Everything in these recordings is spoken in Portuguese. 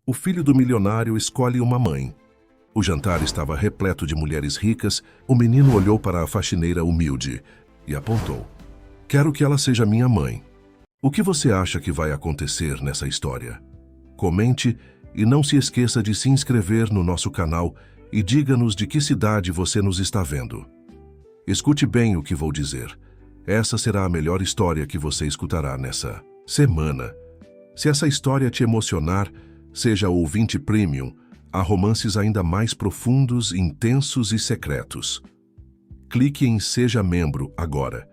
O filho do milionário escolhe uma mãe. O jantar estava repleto de mulheres ricas. O menino olhou para a faxineira humilde e apontou. Quero que ela seja minha mãe. O que você acha que vai acontecer nessa história? Comente e não se esqueça de se inscrever no nosso canal e diga-nos de que cidade você nos está vendo. Escute bem o que vou dizer. Essa será a melhor história que você escutará nessa semana. Se essa história te emocionar, seja ouvinte premium, há romances ainda mais profundos, intensos e secretos. Clique em Seja Membro agora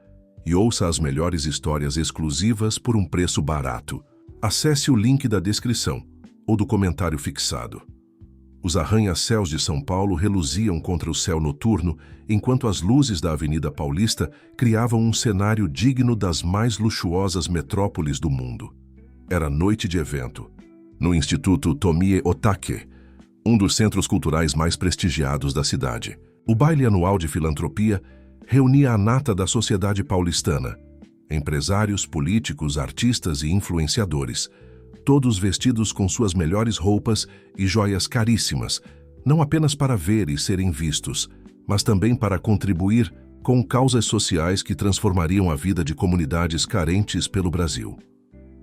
e ouça as melhores histórias exclusivas por um preço barato. Acesse o link da descrição ou do comentário fixado. Os arranha-céus de São Paulo reluziam contra o céu noturno, enquanto as luzes da Avenida Paulista criavam um cenário digno das mais luxuosas metrópoles do mundo. Era noite de evento. No Instituto Tomie Otake, um dos centros culturais mais prestigiados da cidade. O baile anual de filantropia reunia a nata da sociedade paulistana, empresários, políticos, artistas e influenciadores, todos vestidos com suas melhores roupas e joias caríssimas, não apenas para ver e serem vistos, mas também para contribuir com causas sociais que transformariam a vida de comunidades carentes pelo Brasil.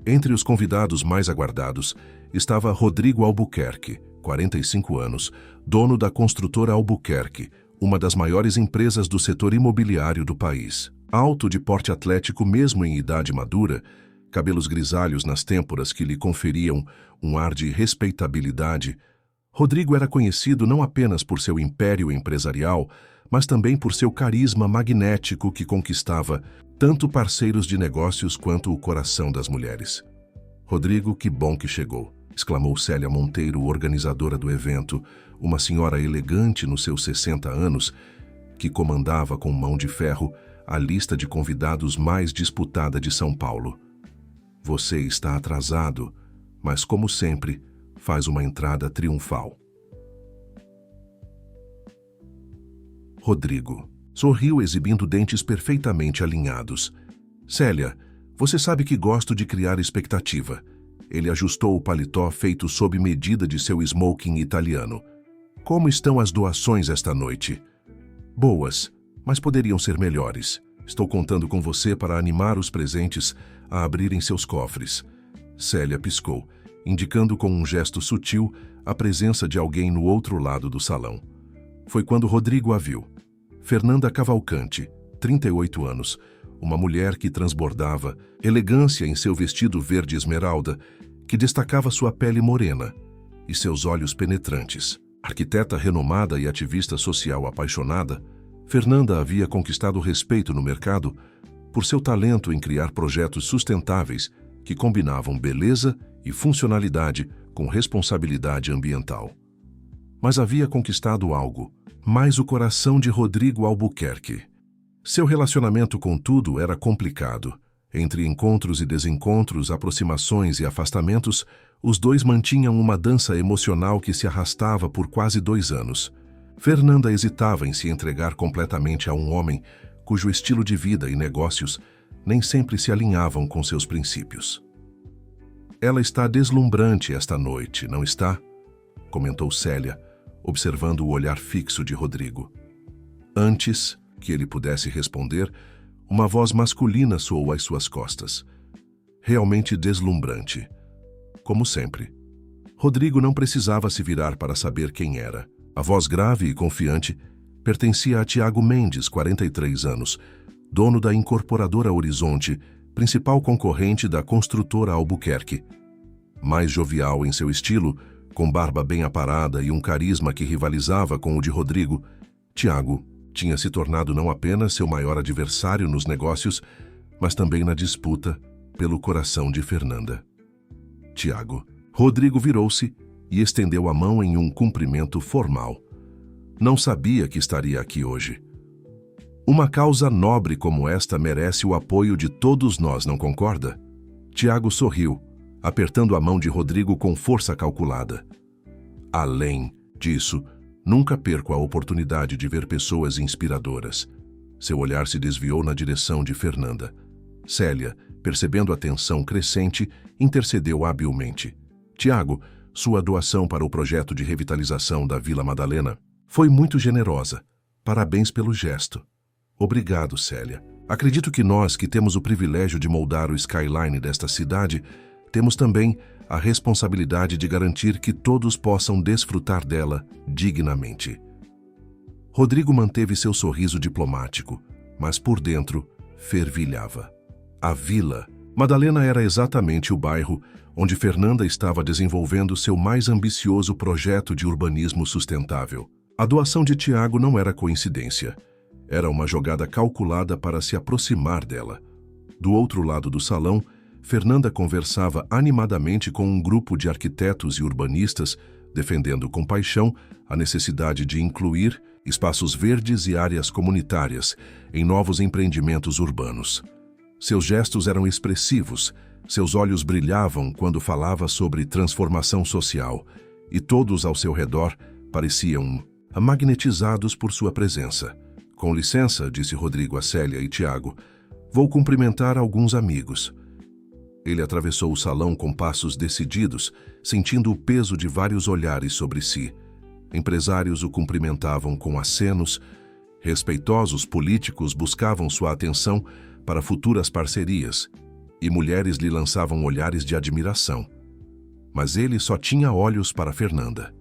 Entre os convidados mais aguardados estava Rodrigo Albuquerque, 45 anos, dono da construtora Albuquerque, uma das maiores empresas do setor imobiliário do país. Alto de porte atlético mesmo em idade madura, cabelos grisalhos nas têmporas que lhe conferiam um ar de respeitabilidade, Rodrigo era conhecido não apenas por seu império empresarial, mas também por seu carisma magnético que conquistava tanto parceiros de negócios quanto o coração das mulheres. Rodrigo, que bom que chegou, exclamou Célia Monteiro, organizadora do evento, uma senhora elegante nos seus 60 anos, que comandava com mão de ferro a lista de convidados mais disputada de São Paulo. Você está atrasado, mas como sempre, faz uma entrada triunfal. Rodrigo sorriu exibindo dentes perfeitamente alinhados. Célia, você sabe que gosto de criar expectativa. Ele ajustou o paletó feito sob medida de seu smoking italiano. Como estão as doações esta noite? Boas, mas poderiam ser melhores. Estou contando com você para animar os presentes a abrirem seus cofres. Célia piscou, indicando com um gesto sutil a presença de alguém no outro lado do salão. Foi quando Rodrigo a viu. Fernanda Cavalcante, 38 anos, uma mulher que transbordava elegância em seu vestido verde esmeralda, que destacava sua pele morena e seus olhos penetrantes. Arquiteta renomada e ativista social apaixonada, Fernanda havia conquistado respeito no mercado por seu talento em criar projetos sustentáveis que combinavam beleza e funcionalidade com responsabilidade ambiental. Mas havia conquistado algo, mais o coração de Rodrigo Albuquerque. Seu relacionamento, contudo, era complicado. Entre encontros e desencontros, aproximações e afastamentos, os dois mantinham uma dança emocional que se arrastava por quase 2 anos. Fernanda hesitava em se entregar completamente a um homem cujo estilo de vida e negócios nem sempre se alinhavam com seus princípios. Ela está deslumbrante esta noite, não está? Comentou Célia, observando o olhar fixo de Rodrigo. Antes que ele pudesse responder, uma voz masculina soou às suas costas. Realmente deslumbrante. Como sempre. Rodrigo não precisava se virar para saber quem era. A voz grave e confiante pertencia a Tiago Mendes, 43 anos, dono da incorporadora Horizonte, principal concorrente da construtora Albuquerque. Mais jovial em seu estilo, com barba bem aparada e um carisma que rivalizava com o de Rodrigo, Tiago tinha se tornado não apenas seu maior adversário nos negócios, mas também na disputa pelo coração de Fernanda. Tiago. Rodrigo virou-se e estendeu a mão em um cumprimento formal. Não sabia que estaria aqui hoje. Uma causa nobre como esta merece o apoio de todos nós, não concorda? Tiago sorriu, apertando a mão de Rodrigo com força calculada. Além disso, nunca perco a oportunidade de ver pessoas inspiradoras. Seu olhar se desviou na direção de Fernanda. Célia, percebendo a tensão crescente, intercedeu habilmente. Tiago, Sua doação para o projeto de revitalização da Vila Madalena foi muito generosa. Parabéns pelo gesto. Obrigado, Célia. Acredito que nós, que temos o privilégio de moldar o skyline desta cidade, temos também a responsabilidade de garantir que todos possam desfrutar dela dignamente. Rodrigo manteve seu sorriso diplomático, mas por dentro fervilhava. A Vila Madalena era exatamente o bairro onde Fernanda estava desenvolvendo seu mais ambicioso projeto de urbanismo sustentável. A doação de Tiago não era coincidência. Era uma jogada calculada para se aproximar dela. Do outro lado do salão, Fernanda conversava animadamente com um grupo de arquitetos e urbanistas, defendendo com paixão a necessidade de incluir espaços verdes e áreas comunitárias em novos empreendimentos urbanos. Seus gestos eram expressivos, seus olhos brilhavam quando falava sobre transformação social, e todos ao seu redor pareciam magnetizados por sua presença. Com licença, disse Rodrigo a Célia e Tiago, vou cumprimentar alguns amigos. Ele atravessou o salão com passos decididos, sentindo o peso de vários olhares sobre si. Empresários o cumprimentavam com acenos, respeitosos políticos buscavam sua atenção para futuras parcerias, e mulheres lhe lançavam olhares de admiração. Mas ele só tinha olhos para Fernanda.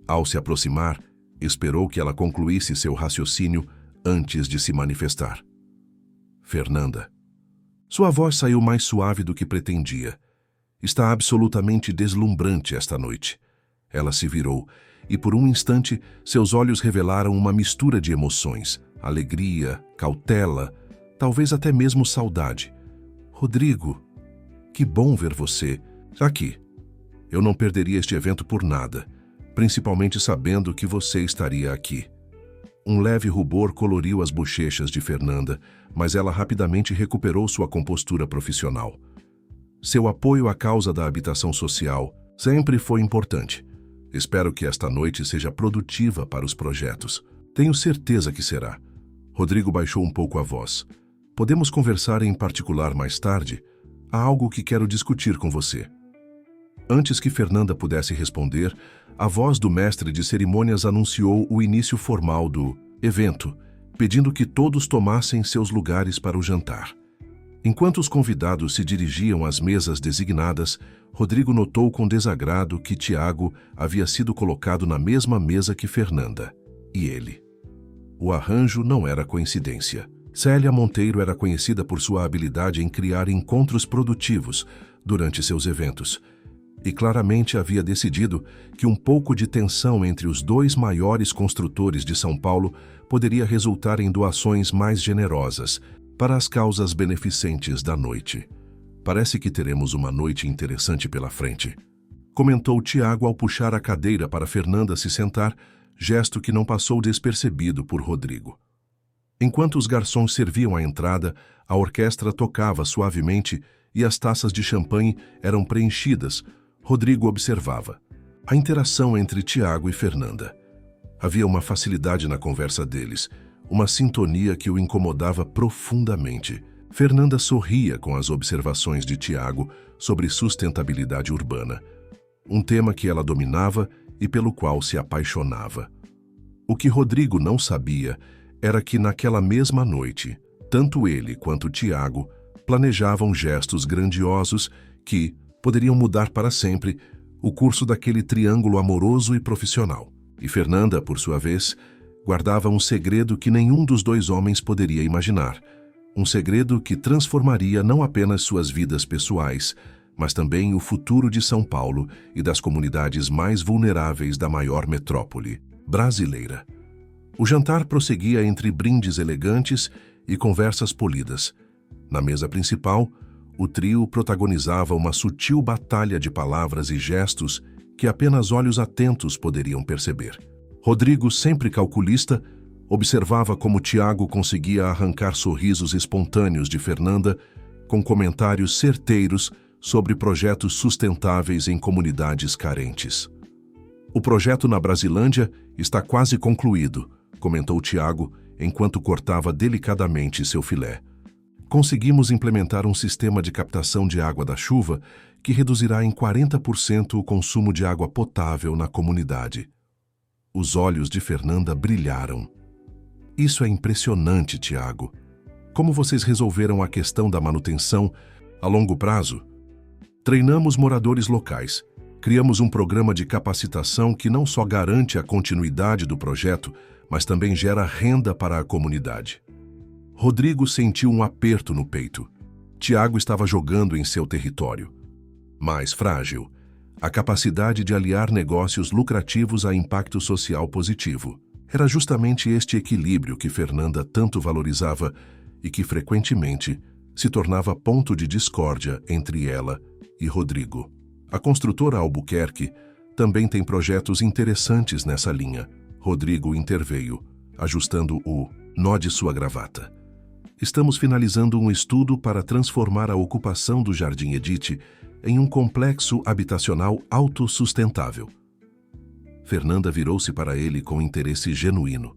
Ao se aproximar, esperou que ela concluísse seu raciocínio antes de se manifestar. Fernanda. Sua voz saiu mais suave do que pretendia. Está absolutamente deslumbrante esta noite. Ela se virou, e por um instante seus olhos revelaram uma mistura de emoções, alegria, cautela, talvez até mesmo saudade. Rodrigo, que bom ver você aqui. Eu não perderia este evento por nada, principalmente sabendo que você estaria aqui. Um leve rubor coloriu as bochechas de Fernanda, mas ela rapidamente recuperou sua compostura profissional. Seu apoio à causa da habitação social sempre foi importante. Espero que esta noite seja produtiva para os projetos. Tenho certeza que será. Rodrigo baixou um pouco a voz. Podemos conversar em particular mais tarde? Há algo que quero discutir com você. Antes que Fernanda pudesse responder, a voz do mestre de cerimônias anunciou o início formal do evento, pedindo que todos tomassem seus lugares para o jantar. Enquanto os convidados se dirigiam às mesas designadas, Rodrigo notou com desagrado que Tiago havia sido colocado na mesma mesa que Fernanda, e ele. O arranjo não era coincidência. Célia Monteiro era conhecida por sua habilidade em criar encontros produtivos durante seus eventos, e claramente havia decidido que um pouco de tensão entre os dois maiores construtores de São Paulo poderia resultar em doações mais generosas para as causas beneficentes da noite. Parece que teremos uma noite interessante pela frente, comentou Tiago ao puxar a cadeira para Fernanda se sentar, gesto que não passou despercebido por Rodrigo. Enquanto os garçons serviam a entrada, a orquestra tocava suavemente e as taças de champanhe eram preenchidas. Rodrigo observava a interação entre Tiago e Fernanda. Havia uma facilidade na conversa deles, uma sintonia que o incomodava profundamente. Fernanda sorria com as observações de Tiago sobre sustentabilidade urbana, um tema que ela dominava e pelo qual se apaixonava. O que Rodrigo não sabia era que naquela mesma noite, tanto ele quanto Tiago planejavam gestos grandiosos que poderiam mudar para sempre o curso daquele triângulo amoroso e profissional. E Fernanda, por sua vez, guardava um segredo que nenhum dos dois homens poderia imaginar. Um segredo que transformaria não apenas suas vidas pessoais, mas também o futuro de São Paulo e das comunidades mais vulneráveis da maior metrópole brasileira. O jantar prosseguia entre brindes elegantes e conversas polidas. Na mesa principal, o trio protagonizava uma sutil batalha de palavras e gestos que apenas olhos atentos poderiam perceber. Rodrigo, sempre calculista, observava como Tiago conseguia arrancar sorrisos espontâneos de Fernanda com comentários certeiros sobre projetos sustentáveis em comunidades carentes. O projeto na Brasilândia está quase concluído, comentou Tiago enquanto cortava delicadamente seu filé. Conseguimos implementar um sistema de captação de água da chuva que reduzirá em 40% o consumo de água potável na comunidade. Os olhos de Fernanda brilharam. Isso é impressionante, Tiago. Como vocês resolveram a questão da manutenção a longo prazo? Treinamos moradores locais. Criamos um programa de capacitação que não só garante a continuidade do projeto, mas também gera renda para a comunidade. Rodrigo sentiu um aperto no peito. Tiago estava jogando em seu território. Mais frágil, a capacidade de aliar negócios lucrativos a impacto social positivo. Era justamente este equilíbrio que Fernanda tanto valorizava e que frequentemente se tornava ponto de discórdia entre ela e Rodrigo. A construtora Albuquerque também tem projetos interessantes nessa linha. Rodrigo interveio, ajustando o nó de sua gravata. Estamos finalizando um estudo para transformar a ocupação do Jardim Edith em um complexo habitacional autossustentável. Fernanda virou-se para ele com interesse genuíno.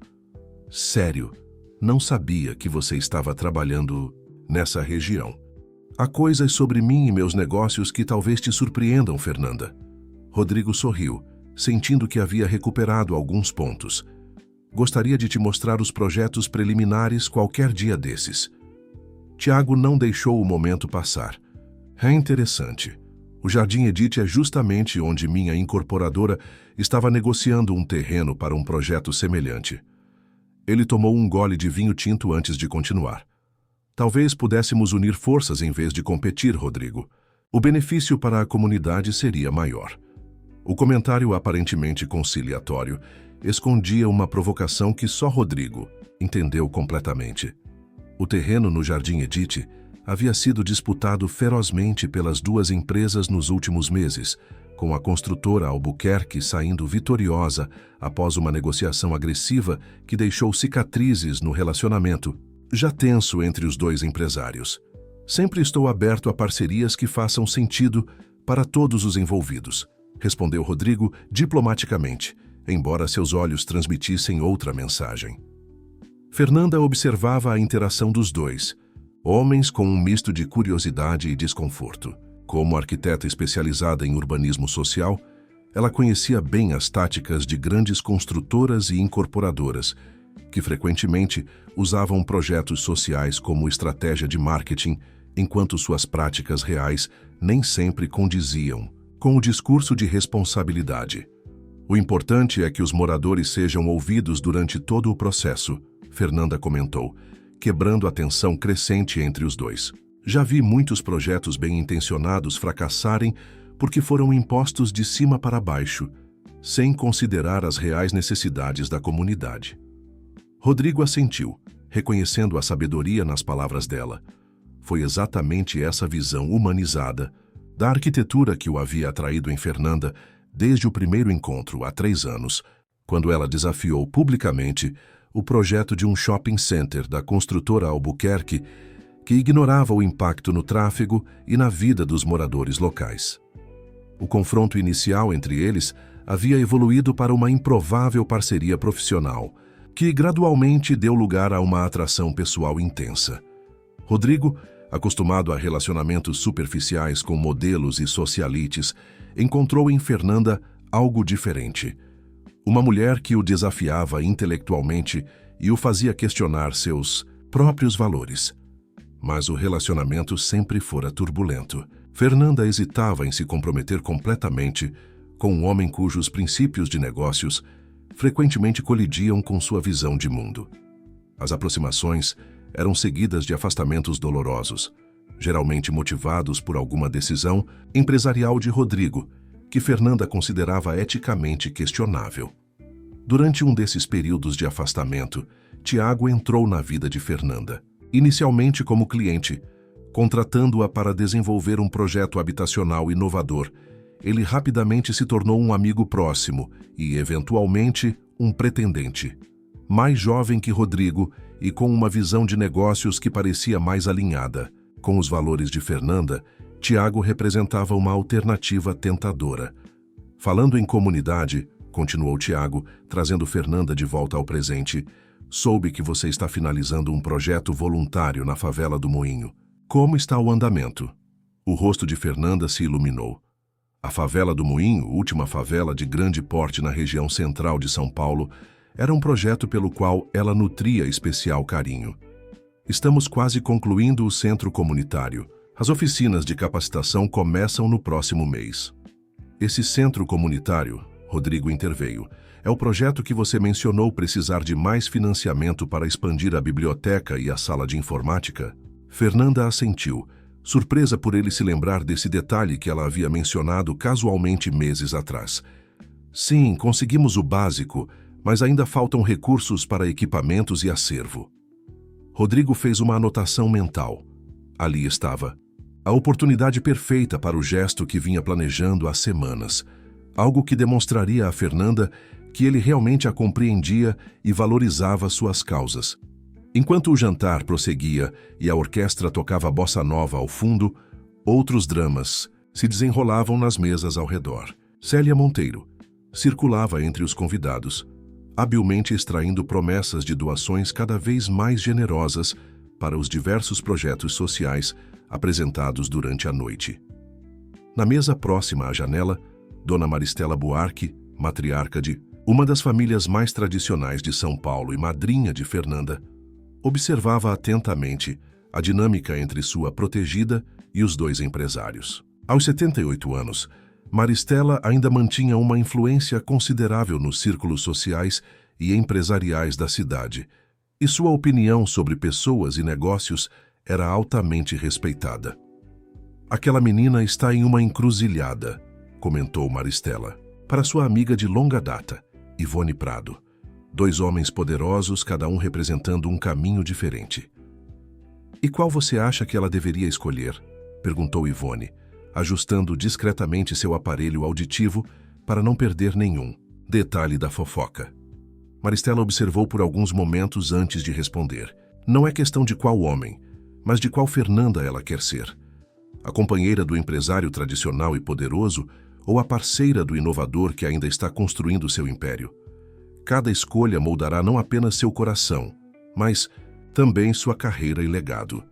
Sério, não sabia que você estava trabalhando nessa região. Há coisas sobre mim e meus negócios que talvez te surpreendam, Fernanda. Rodrigo sorriu, sentindo que havia recuperado alguns pontos. Gostaria de te mostrar os projetos preliminares qualquer dia desses. Tiago não deixou o momento passar. É interessante. O Jardim Edith é justamente onde minha incorporadora estava negociando um terreno para um projeto semelhante. Ele tomou um gole de vinho tinto antes de continuar. Talvez pudéssemos unir forças em vez de competir, Rodrigo. O benefício para a comunidade seria maior. O comentário aparentemente conciliatório escondia uma provocação que só Rodrigo entendeu completamente. O terreno no Jardim Edith havia sido disputado ferozmente pelas duas empresas nos últimos meses, com a construtora Albuquerque saindo vitoriosa após uma negociação agressiva que deixou cicatrizes no relacionamento, já tenso entre os dois empresários. Sempre estou aberto a parcerias que façam sentido para todos os envolvidos, respondeu Rodrigo diplomaticamente, embora seus olhos transmitissem outra mensagem. Fernanda observava a interação dos dois, homens com um misto de curiosidade e desconforto. Como arquiteta especializada em urbanismo social, ela conhecia bem as táticas de grandes construtoras e incorporadoras, que frequentemente usavam projetos sociais como estratégia de marketing, enquanto suas práticas reais nem sempre condiziam com o discurso de responsabilidade. O importante é que os moradores sejam ouvidos durante todo o processo, Fernanda comentou, quebrando a tensão crescente entre os dois. Já vi muitos projetos bem-intencionados fracassarem porque foram impostos de cima para baixo, sem considerar as reais necessidades da comunidade. Rodrigo assentiu, reconhecendo a sabedoria nas palavras dela. Foi exatamente essa visão humanizada da arquitetura que o havia atraído em Fernanda desde o primeiro encontro, há 3 anos, quando ela desafiou publicamente o projeto de um shopping center da construtora Albuquerque que ignorava o impacto no tráfego e na vida dos moradores locais. O confronto inicial entre eles havia evoluído para uma improvável parceria profissional, que gradualmente deu lugar a uma atração pessoal intensa. Rodrigo, acostumado a relacionamentos superficiais com modelos e socialites, encontrou em Fernanda algo diferente. Uma mulher que o desafiava intelectualmente e o fazia questionar seus próprios valores. Mas o relacionamento sempre fora turbulento. Fernanda hesitava em se comprometer completamente com um homem cujos princípios de negócios frequentemente colidiam com sua visão de mundo. As aproximações eram seguidas de afastamentos dolorosos, geralmente motivados por alguma decisão empresarial de Rodrigo, que Fernanda considerava eticamente questionável. Durante um desses períodos de afastamento, Tiago entrou na vida de Fernanda, inicialmente como cliente, contratando-a para desenvolver um projeto habitacional inovador. Ele rapidamente se tornou um amigo próximo e, eventualmente, um pretendente. Mais jovem que Rodrigo e com uma visão de negócios que parecia mais alinhada com os valores de Fernanda, Tiago representava uma alternativa tentadora. Falando em comunidade, continuou Tiago, trazendo Fernanda de volta ao presente, Soube que você está finalizando um projeto voluntário na favela do Moinho. Como está o andamento? O rosto de Fernanda se iluminou. A favela do Moinho, última favela de grande porte na região central de São Paulo, era um projeto pelo qual ela nutria especial carinho. Estamos quase concluindo o centro comunitário. As oficinas de capacitação começam no próximo mês. Esse centro comunitário, Rodrigo interveio, é o projeto que você mencionou precisar de mais financiamento para expandir a biblioteca e a sala de informática? Fernanda assentiu, surpresa por ele se lembrar desse detalhe que ela havia mencionado casualmente meses atrás. Sim, conseguimos o básico, mas ainda faltam recursos para equipamentos e acervo. Rodrigo fez uma anotação mental. Ali estava. A oportunidade perfeita para o gesto que vinha planejando há semanas. Algo que demonstraria a Fernanda que ele realmente a compreendia e valorizava suas causas. Enquanto o jantar prosseguia e a orquestra tocava bossa nova ao fundo, outros dramas se desenrolavam nas mesas ao redor. Célia Monteiro circulava entre os convidados, habilmente extraindo promessas de doações cada vez mais generosas para os diversos projetos sociais apresentados durante a noite. Na mesa próxima à janela, Dona Maristela Buarque, matriarca de uma das famílias mais tradicionais de São Paulo e madrinha de Fernanda, observava atentamente a dinâmica entre sua protegida e os dois empresários. Aos 78 anos, Maristela ainda mantinha uma influência considerável nos círculos sociais e empresariais da cidade, e sua opinião sobre pessoas e negócios era altamente respeitada. "Aquela menina está em uma encruzilhada", comentou Maristela, para sua amiga de longa data, Ivone Prado. Dois homens poderosos, cada um representando um caminho diferente. "E qual você acha que ela deveria escolher?", perguntou Ivone, ajustando discretamente seu aparelho auditivo para não perder nenhum detalhe da fofoca. Maristela observou por alguns momentos antes de responder. Não é questão de qual homem, mas de qual Fernanda ela quer ser. A companheira do empresário tradicional e poderoso ou a parceira do inovador que ainda está construindo seu império. Cada escolha moldará não apenas seu coração, mas também sua carreira e legado.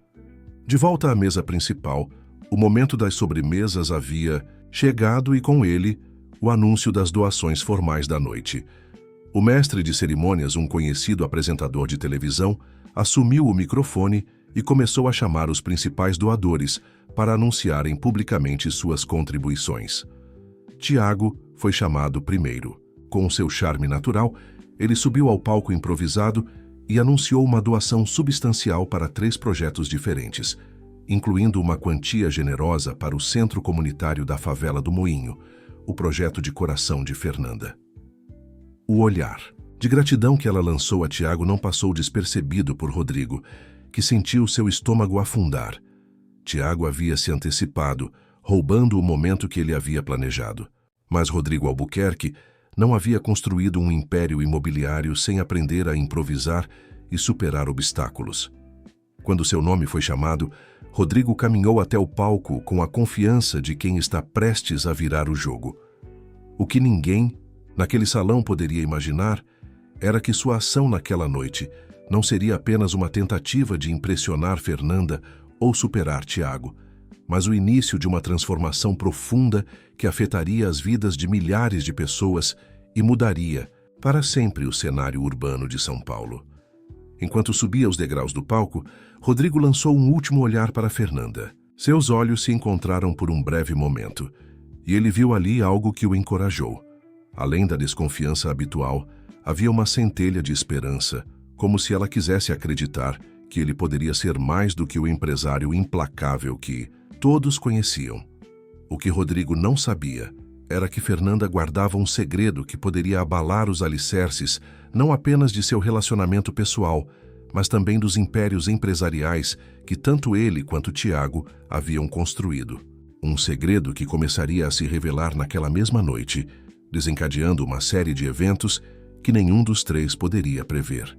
De volta à mesa principal, o momento das sobremesas havia chegado e com ele o anúncio das doações formais da noite. O mestre de cerimônias, um conhecido apresentador de televisão, assumiu o microfone e começou a chamar os principais doadores para anunciarem publicamente suas contribuições. Tiago foi chamado primeiro. Com seu charme natural, ele subiu ao palco improvisado e anunciou uma doação substancial para 3 projetos diferentes, incluindo uma quantia generosa para o Centro Comunitário da Favela do Moinho, o projeto de coração de Fernanda. O olhar de gratidão que ela lançou a Tiago não passou despercebido por Rodrigo, que sentiu seu estômago afundar. Tiago havia se antecipado, roubando o momento que ele havia planejado. Mas Rodrigo Albuquerque não havia construído um império imobiliário sem aprender a improvisar e superar obstáculos. Quando seu nome foi chamado, Rodrigo caminhou até o palco com a confiança de quem está prestes a virar o jogo. O que ninguém, naquele salão, poderia imaginar era que sua ação naquela noite não seria apenas uma tentativa de impressionar Fernanda ou superar Tiago, mas o início de uma transformação profunda que afetaria as vidas de milhares de pessoas e mudaria para sempre o cenário urbano de São Paulo. Enquanto subia os degraus do palco, Rodrigo lançou um último olhar para Fernanda. Seus olhos se encontraram por um breve momento, e ele viu ali algo que o encorajou. Além da desconfiança habitual, havia uma centelha de esperança, como se ela quisesse acreditar que ele poderia ser mais do que o empresário implacável que todos conheciam. O que Rodrigo não sabia era que Fernanda guardava um segredo que poderia abalar os alicerces não apenas de seu relacionamento pessoal, mas também dos impérios empresariais que tanto ele quanto Tiago haviam construído. Um segredo que começaria a se revelar naquela mesma noite, desencadeando uma série de eventos que nenhum dos 3 poderia prever.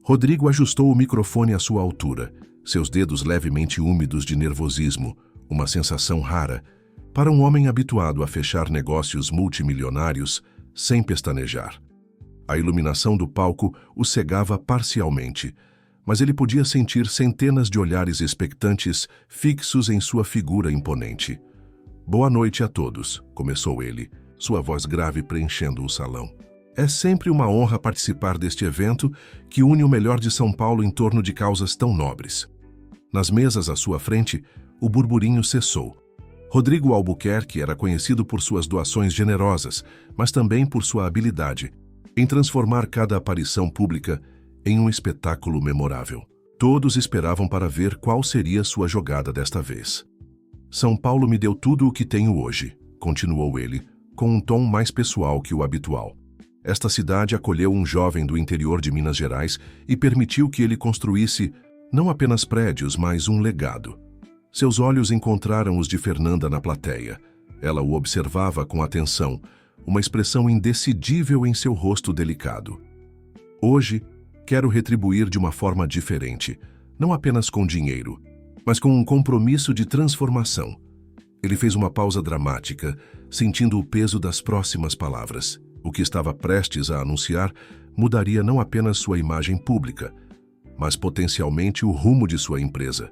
Rodrigo ajustou o microfone à sua altura, seus dedos levemente úmidos de nervosismo, uma sensação rara, para um homem habituado a fechar negócios multimilionários sem pestanejar. A iluminação do palco o cegava parcialmente, mas ele podia sentir centenas de olhares expectantes fixos em sua figura imponente. "Boa noite a todos", começou ele, sua voz grave preenchendo o salão. "É sempre uma honra participar deste evento que une o melhor de São Paulo em torno de causas tão nobres." Nas mesas à sua frente, o burburinho cessou. Rodrigo Albuquerque era conhecido por suas doações generosas, mas também por sua habilidade em transformar cada aparição pública em um espetáculo memorável. Todos esperavam para ver qual seria sua jogada desta vez. "São Paulo me deu tudo o que tenho hoje", continuou ele, com um tom mais pessoal que o habitual. "Esta cidade acolheu um jovem do interior de Minas Gerais e permitiu que ele construísse não apenas prédios, mas um legado." Seus olhos encontraram os de Fernanda na plateia. Ela o observava com atenção, uma expressão indecidível em seu rosto delicado. "Hoje, quero retribuir de uma forma diferente, não apenas com dinheiro, mas com um compromisso de transformação." Ele fez uma pausa dramática, sentindo o peso das próximas palavras. O que estava prestes a anunciar mudaria não apenas sua imagem pública, mas potencialmente o rumo de sua empresa.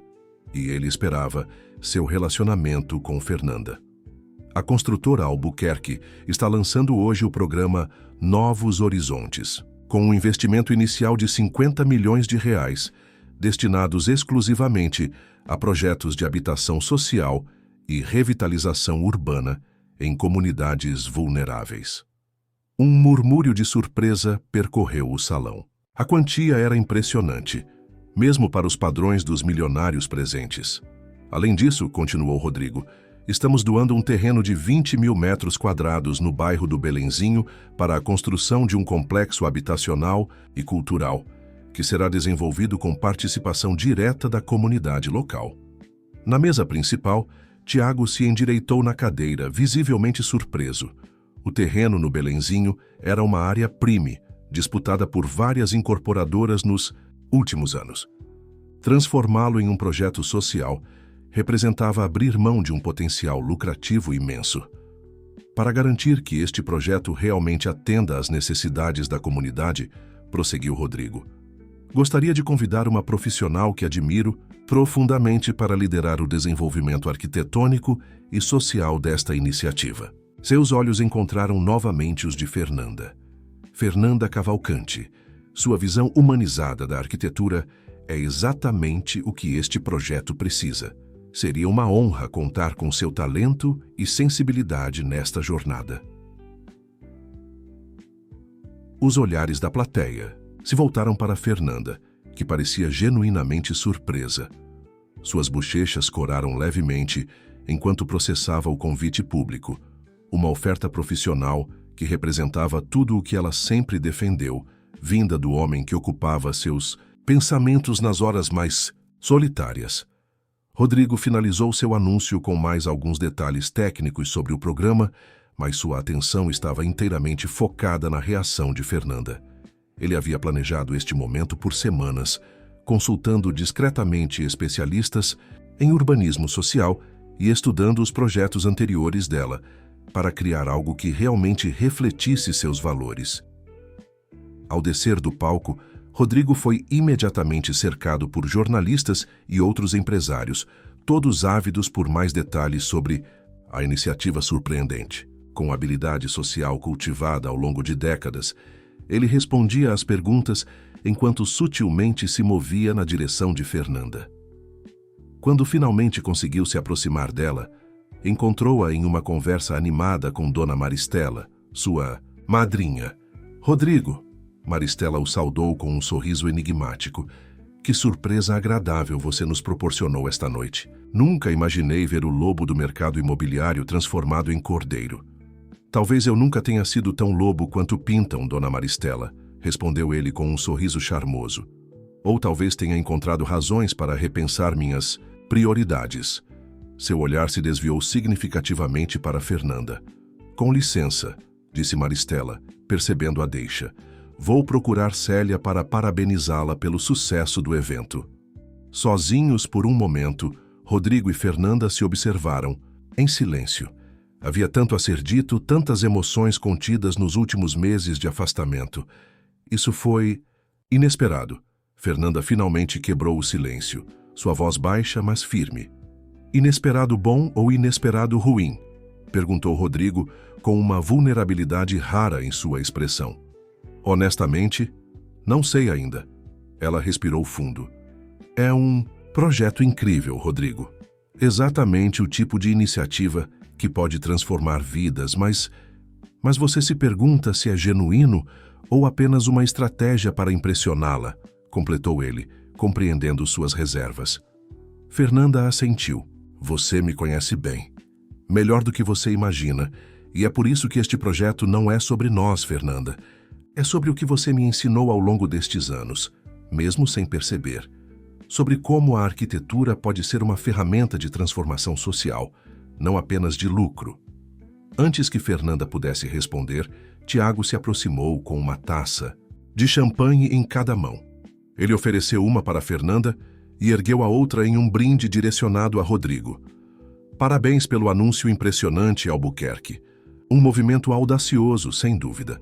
E ele esperava seu relacionamento com Fernanda. A construtora Albuquerque está lançando hoje o programa Novos Horizontes, com um investimento inicial de R$ 50 milhões, destinados exclusivamente a projetos de habitação social e revitalização urbana em comunidades vulneráveis. Um murmúrio de surpresa percorreu o salão. A quantia era impressionante, mesmo para os padrões dos milionários presentes. "Além disso", continuou Rodrigo, "estamos doando um terreno de 20 mil metros quadrados no bairro do Belenzinho para a construção de um complexo habitacional e cultural, que será desenvolvido com participação direta da comunidade local." Na mesa principal, Tiago se endireitou na cadeira, visivelmente surpreso. O terreno no Belenzinho era uma área prime, disputada por várias incorporadoras nos últimos anos. Transformá-lo em um projeto social representava abrir mão de um potencial lucrativo imenso. "Para garantir que este projeto realmente atenda às necessidades da comunidade", prosseguiu Rodrigo, "gostaria de convidar uma profissional que admiro profundamente para liderar o desenvolvimento arquitetônico e social desta iniciativa." Seus olhos encontraram novamente os de Fernanda. Fernanda Cavalcante. Sua visão humanizada da arquitetura é exatamente o que este projeto precisa. Seria uma honra contar com seu talento e sensibilidade nesta jornada. Os olhares da plateia se voltaram para Fernanda, que parecia genuinamente surpresa. Suas bochechas coraram levemente enquanto processava o convite público, uma oferta profissional que representava tudo o que ela sempre defendeu, vinda do homem que ocupava seus pensamentos nas horas mais solitárias. Rodrigo finalizou seu anúncio com mais alguns detalhes técnicos sobre o programa, mas sua atenção estava inteiramente focada na reação de Fernanda. Ele havia planejado este momento por semanas, consultando discretamente especialistas em urbanismo social e estudando os projetos anteriores dela, para criar algo que realmente refletisse seus valores. Ao descer do palco, Rodrigo foi imediatamente cercado por jornalistas e outros empresários, todos ávidos por mais detalhes sobre a iniciativa surpreendente. Com habilidade social cultivada ao longo de décadas, ele respondia às perguntas enquanto sutilmente se movia na direção de Fernanda. Quando finalmente conseguiu se aproximar dela, encontrou-a em uma conversa animada com Dona Maristela, sua madrinha. "Rodrigo", Maristela o saudou com um sorriso enigmático. "Que surpresa agradável você nos proporcionou esta noite. Nunca imaginei ver o lobo do mercado imobiliário transformado em cordeiro." "Talvez eu nunca tenha sido tão lobo quanto pintam, Dona Maristela", respondeu ele com um sorriso charmoso. "Ou talvez tenha encontrado razões para repensar minhas prioridades." Seu olhar se desviou significativamente para Fernanda. "Com licença", disse Maristela, percebendo a deixa. "Vou procurar Célia para parabenizá-la pelo sucesso do evento." Sozinhos por um momento, Rodrigo e Fernanda se observaram, em silêncio. Havia tanto a ser dito, tantas emoções contidas nos últimos meses de afastamento. Isso foi inesperado. Fernanda finalmente quebrou o silêncio, sua voz baixa, mas firme. Inesperado bom ou inesperado ruim? Perguntou Rodrigo com uma vulnerabilidade rara em sua expressão. Honestamente, não sei ainda. Ela respirou fundo. É um projeto incrível, Rodrigo. Exatamente o tipo de iniciativa que pode transformar vidas, mas você se pergunta se é genuíno ou apenas uma estratégia para impressioná-la, completou ele, compreendendo suas reservas. Fernanda assentiu. Você me conhece bem. Melhor do que você imagina, e é por isso que este projeto não é sobre nós, Fernanda. É sobre o que você me ensinou ao longo destes anos, mesmo sem perceber. Sobre como a arquitetura pode ser uma ferramenta de transformação social, não apenas de lucro. Antes que Fernanda pudesse responder, Tiago se aproximou com uma taça de champanhe em cada mão. Ele ofereceu uma para Fernanda e ergueu a outra em um brinde direcionado a Rodrigo. Parabéns pelo anúncio impressionante, Albuquerque. Um movimento audacioso, sem dúvida.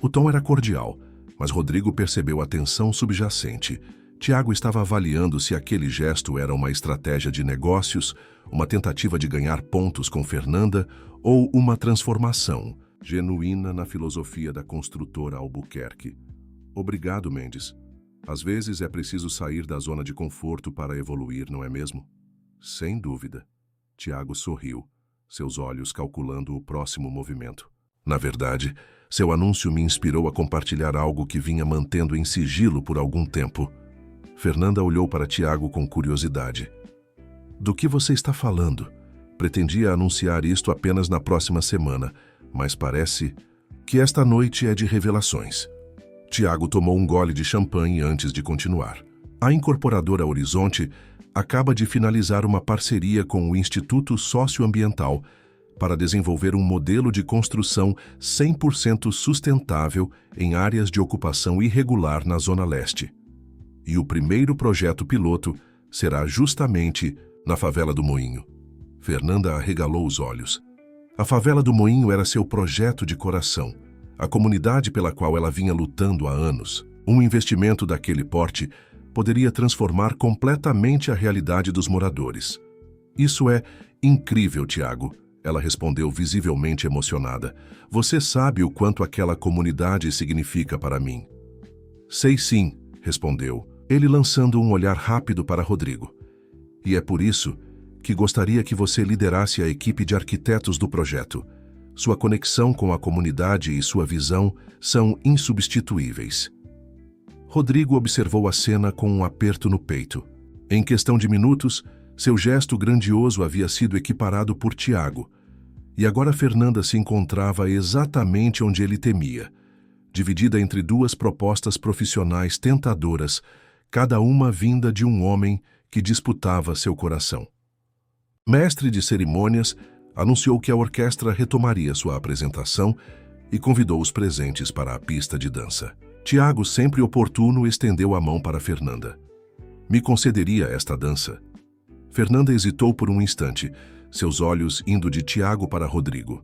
O tom era cordial, mas Rodrigo percebeu a tensão subjacente. Tiago estava avaliando se aquele gesto era uma estratégia de negócios, uma tentativa de ganhar pontos com Fernanda ou uma transformação genuína na filosofia da construtora Albuquerque. Obrigado, Mendes. Às vezes é preciso sair da zona de conforto para evoluir, não é mesmo? Sem dúvida. Tiago sorriu, seus olhos calculando o próximo movimento. Na verdade, seu anúncio me inspirou a compartilhar algo que vinha mantendo em sigilo por algum tempo. Fernanda olhou para Tiago com curiosidade. Do que você está falando? Pretendia anunciar isto apenas na próxima semana, mas parece que esta noite é de revelações. Tiago tomou um gole de champanhe antes de continuar. A incorporadora Horizonte acaba de finalizar uma parceria com o Instituto Socioambiental para desenvolver um modelo de construção 100% sustentável em áreas de ocupação irregular na Zona Leste. E o primeiro projeto piloto será justamente na Favela do Moinho. Fernanda arregalou os olhos. A Favela do Moinho era seu projeto de coração, a comunidade pela qual ela vinha lutando há anos. Um investimento daquele porte poderia transformar completamente a realidade dos moradores. Isso é incrível, Tiago, ela respondeu visivelmente emocionada. Você sabe o quanto aquela comunidade significa para mim. Sei sim, respondeu, ele lançando um olhar rápido para Rodrigo. E é por isso que gostaria que você liderasse a equipe de arquitetos do projeto. Sua conexão com a comunidade e sua visão são insubstituíveis. Rodrigo observou a cena com um aperto no peito. Em questão de minutos, seu gesto grandioso havia sido equiparado por Tiago. E agora Fernanda se encontrava exatamente onde ele temia, dividida entre duas propostas profissionais tentadoras, cada uma vinda de um homem que disputava seu coração. Mestre de cerimônias, anunciou que a orquestra retomaria sua apresentação e convidou os presentes para a pista de dança. Tiago, sempre oportuno, estendeu a mão para Fernanda. Me concederia esta dança? Fernanda hesitou por um instante, seus olhos indo de Tiago para Rodrigo.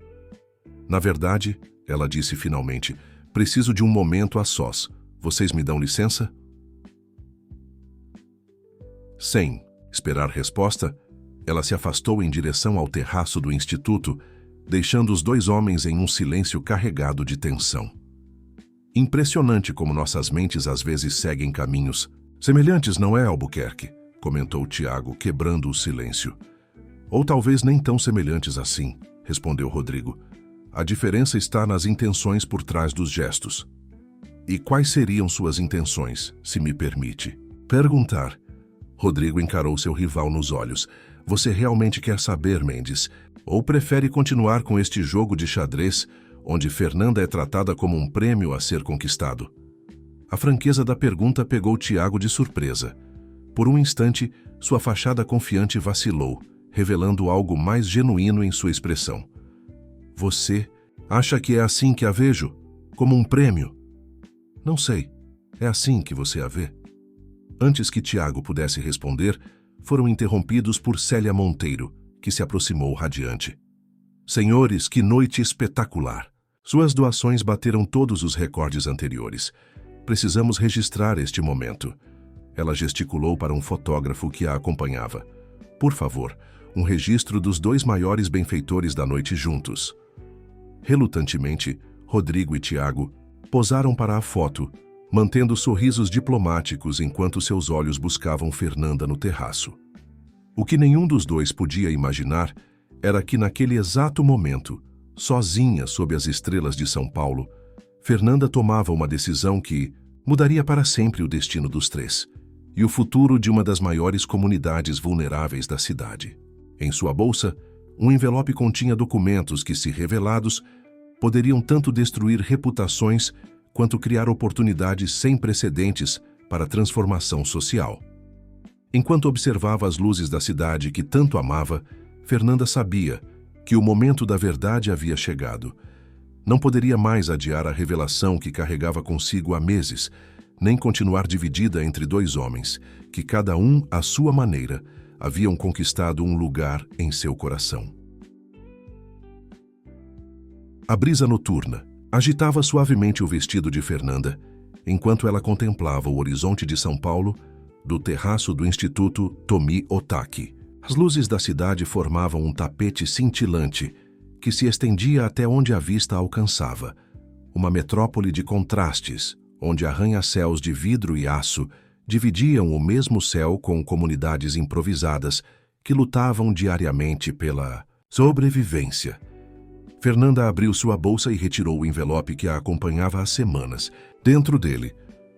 Na verdade, ela disse finalmente, preciso de um momento a sós. Vocês me dão licença? Sem esperar resposta, ela se afastou em direção ao terraço do instituto, deixando os dois homens em um silêncio carregado de tensão. Impressionante como nossas mentes às vezes seguem caminhos semelhantes, não é, Albuquerque? Comentou Tiago, quebrando o silêncio. Ou talvez nem tão semelhantes assim, respondeu Rodrigo. A diferença está nas intenções por trás dos gestos. E quais seriam suas intenções, se me permite perguntar? Rodrigo encarou seu rival nos olhos. Você realmente quer saber, Mendes? Ou prefere continuar com este jogo de xadrez, onde Fernanda é tratada como um prêmio a ser conquistado? A franqueza da pergunta pegou Tiago de surpresa. Por um instante, sua fachada confiante vacilou, revelando algo mais genuíno em sua expressão. Você acha que é assim que a vejo? Como um prêmio? Não sei. É assim que você a vê? Antes que Tiago pudesse responder, foram interrompidos por Célia Monteiro, que se aproximou radiante. Senhores, que noite espetacular! Suas doações bateram todos os recordes anteriores. Precisamos registrar este momento. Ela gesticulou para um fotógrafo que a acompanhava. Por favor, um registro dos 2 maiores benfeitores da noite juntos. Relutantemente, Rodrigo e Tiago posaram para a foto, mantendo sorrisos diplomáticos enquanto seus olhos buscavam Fernanda no terraço. O que nenhum dos dois podia imaginar era que naquele exato momento, sozinha sob as estrelas de São Paulo, Fernanda tomava uma decisão que mudaria para sempre o destino dos 3 e o futuro de uma das maiores comunidades vulneráveis da cidade. Em sua bolsa, um envelope continha documentos que, se revelados, poderiam tanto destruir reputações quanto criar oportunidades sem precedentes para a transformação social. Enquanto observava as luzes da cidade que tanto amava, Fernanda sabia que o momento da verdade havia chegado. Não poderia mais adiar a revelação que carregava consigo há meses, nem continuar dividida entre 2 homens, que cada um, à sua maneira, haviam conquistado um lugar em seu coração. A brisa noturna agitava suavemente o vestido de Fernanda, enquanto ela contemplava o horizonte de São Paulo do terraço do Instituto Tomi Otaki. As luzes da cidade formavam um tapete cintilante que se estendia até onde a vista alcançava. Uma metrópole de contrastes, onde arranha-céus de vidro e aço dividiam o mesmo céu com comunidades improvisadas que lutavam diariamente pela sobrevivência. Fernanda abriu sua bolsa e retirou o envelope que a acompanhava há semanas. Dentro dele,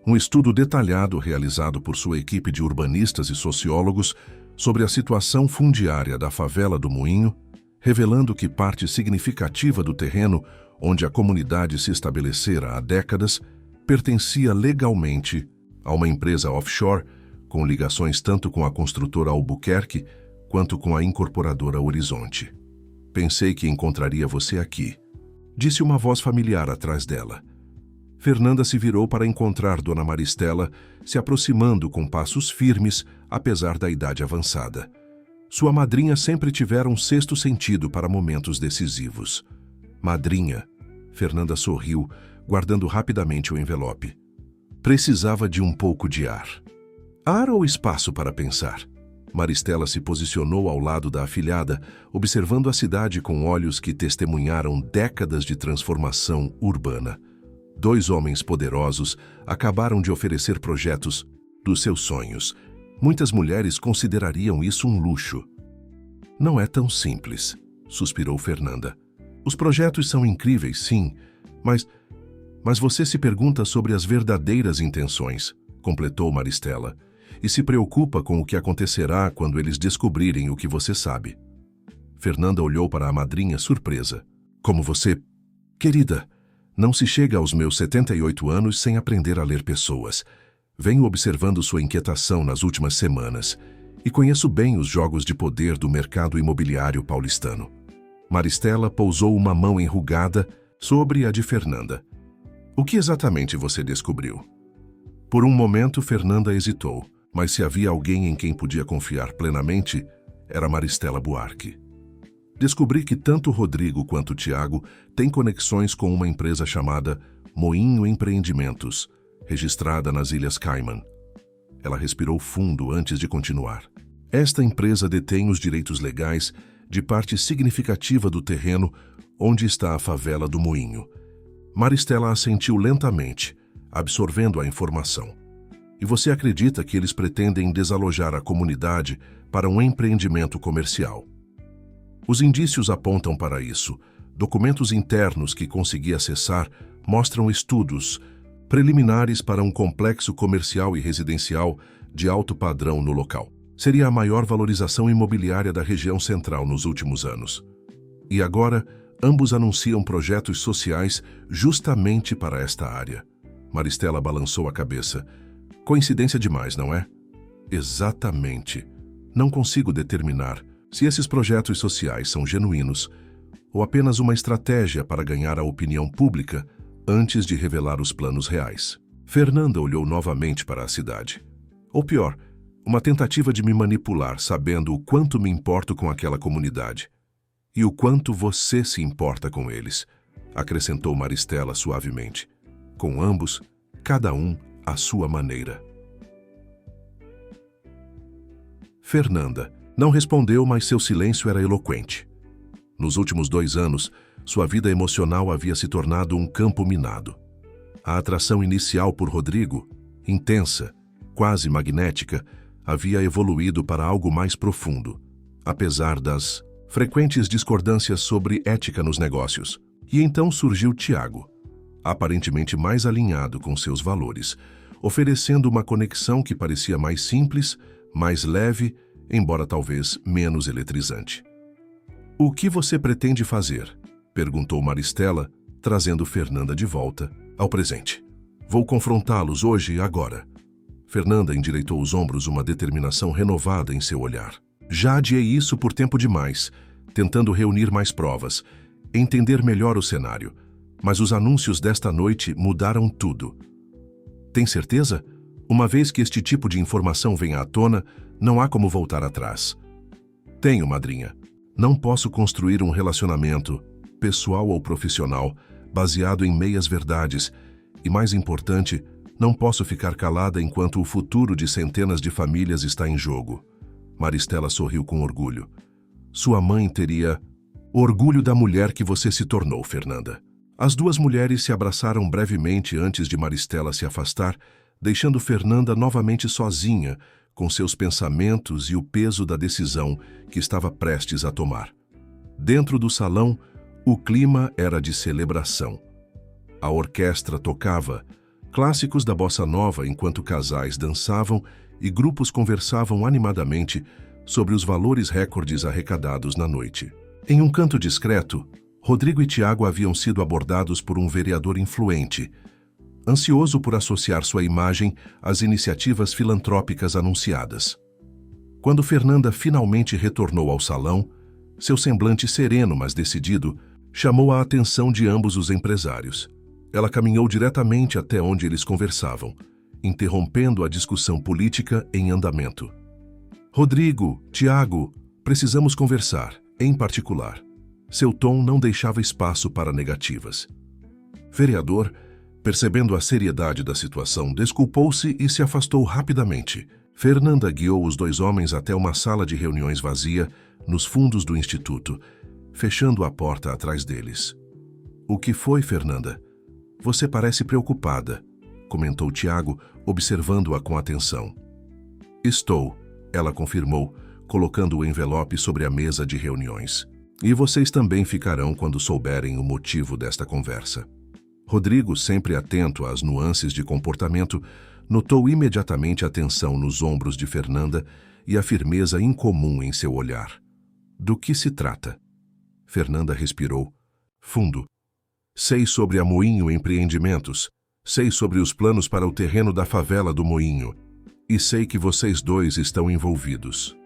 um estudo detalhado realizado por sua equipe de urbanistas e sociólogos sobre a situação fundiária da favela do Moinho, revelando que parte significativa do terreno onde a comunidade se estabelecera há décadas pertencia legalmente a uma empresa offshore com ligações tanto com a construtora Albuquerque quanto com a incorporadora Horizonte. Pensei que encontraria você aqui, disse uma voz familiar atrás dela. Fernanda se virou para encontrar Dona Maristela, se aproximando com passos firmes, apesar da idade avançada. Sua madrinha sempre tivera um sexto sentido para momentos decisivos. Madrinha, Fernanda sorriu, guardando rapidamente o envelope. Precisava de um pouco de ar. Ar ou espaço para pensar? Maristela se posicionou ao lado da afilhada, observando a cidade com olhos que testemunharam décadas de transformação urbana. 2 homens poderosos acabaram de oferecer projetos dos seus sonhos. Muitas mulheres considerariam isso um luxo. Não é tão simples, suspirou Fernanda. Os projetos são incríveis, sim, mas você se pergunta sobre as verdadeiras intenções, completou Maristela, e se preocupa com o que acontecerá quando eles descobrirem o que você sabe. Fernanda olhou para a madrinha surpresa. Como você... Querida, não se chega aos meus 78 anos sem aprender a ler pessoas. Venho observando sua inquietação nas últimas semanas e conheço bem os jogos de poder do mercado imobiliário paulistano. Maristela pousou uma mão enrugada sobre a de Fernanda. O que exatamente você descobriu? Por um momento, Fernanda hesitou, mas se havia alguém em quem podia confiar plenamente, era Maristela Buarque. Descobri que tanto Rodrigo quanto Tiago têm conexões com uma empresa chamada Moinho Empreendimentos, registrada nas Ilhas Cayman. Ela respirou fundo antes de continuar. Esta empresa detém os direitos legais de parte significativa do terreno onde está a favela do Moinho. Maristela assentiu lentamente, absorvendo a informação. E você acredita que eles pretendem desalojar a comunidade para um empreendimento comercial? Os indícios apontam para isso. Documentos internos que consegui acessar mostram estudos preliminares para um complexo comercial e residencial de alto padrão no local. Seria a maior valorização imobiliária da região central nos últimos anos. E agora, ambos anunciam projetos sociais justamente para esta área. Maristela balançou a cabeça. Coincidência demais, não é? Exatamente. Não consigo determinar se esses projetos sociais são genuínos ou apenas uma estratégia para ganhar a opinião pública antes de revelar os planos reais. Fernanda olhou novamente para a cidade. Ou pior, uma tentativa de me manipular, sabendo o quanto me importo com aquela comunidade. E o quanto você se importa com eles, acrescentou Maristela suavemente. Com ambos, cada um à sua maneira. Fernanda não respondeu, mas seu silêncio era eloquente. Nos últimos 2 anos, sua vida emocional havia se tornado um campo minado. A atração inicial por Rodrigo, intensa, quase magnética, havia evoluído para algo mais profundo, apesar das frequentes discordâncias sobre ética nos negócios. E então surgiu Tiago, aparentemente mais alinhado com seus valores, oferecendo uma conexão que parecia mais simples, mais leve, embora talvez menos eletrizante. "O que você pretende fazer?", perguntou Maristela, trazendo Fernanda de volta ao presente. "Vou confrontá-los hoje e agora." Fernanda endireitou os ombros, uma determinação renovada em seu olhar. "Já adiei isso por tempo demais, tentando reunir mais provas, entender melhor o cenário, mas os anúncios desta noite mudaram tudo." "Tem certeza? Uma vez que este tipo de informação venha à tona, não há como voltar atrás." "Tenho, madrinha. Não posso construir um relacionamento, pessoal ou profissional, baseado em meias-verdades, e mais importante, não posso ficar calada enquanto o futuro de centenas de famílias está em jogo." Maristela sorriu com orgulho. "Sua mãe teria orgulho da mulher que você se tornou, Fernanda." As duas mulheres se abraçaram brevemente antes de Maristela se afastar, deixando Fernanda novamente sozinha, com seus pensamentos e o peso da decisão que estava prestes a tomar. Dentro do salão, o clima era de celebração. A orquestra tocava clássicos da bossa nova enquanto casais dançavam e grupos conversavam animadamente sobre os valores recordes arrecadados na noite. Em um canto discreto, Rodrigo e Tiago haviam sido abordados por um vereador influente, ansioso por associar sua imagem às iniciativas filantrópicas anunciadas. Quando Fernanda finalmente retornou ao salão, seu semblante sereno, mas decidido, chamou a atenção de ambos os empresários. Ela caminhou diretamente até onde eles conversavam, interrompendo a discussão política em andamento. "Rodrigo, Tiago, precisamos conversar, em particular." Seu tom não deixava espaço para negativas. Vereador, percebendo a seriedade da situação, desculpou-se e se afastou rapidamente. Fernanda guiou os 2 homens até uma sala de reuniões vazia, nos fundos do instituto, fechando a porta atrás deles. "O que foi, Fernanda? Você parece preocupada", comentou Tiago, observando-a com atenção. "Estou", ela confirmou, colocando o envelope sobre a mesa de reuniões. "E vocês também ficarão quando souberem o motivo desta conversa." Rodrigo, sempre atento às nuances de comportamento, notou imediatamente a tensão nos ombros de Fernanda e a firmeza incomum em seu olhar. "Do que se trata?" Fernanda respirou fundo. "Sei sobre a Moinho Empreendimentos, sei sobre os planos para o terreno da favela do Moinho, e sei que vocês 2 estão envolvidos."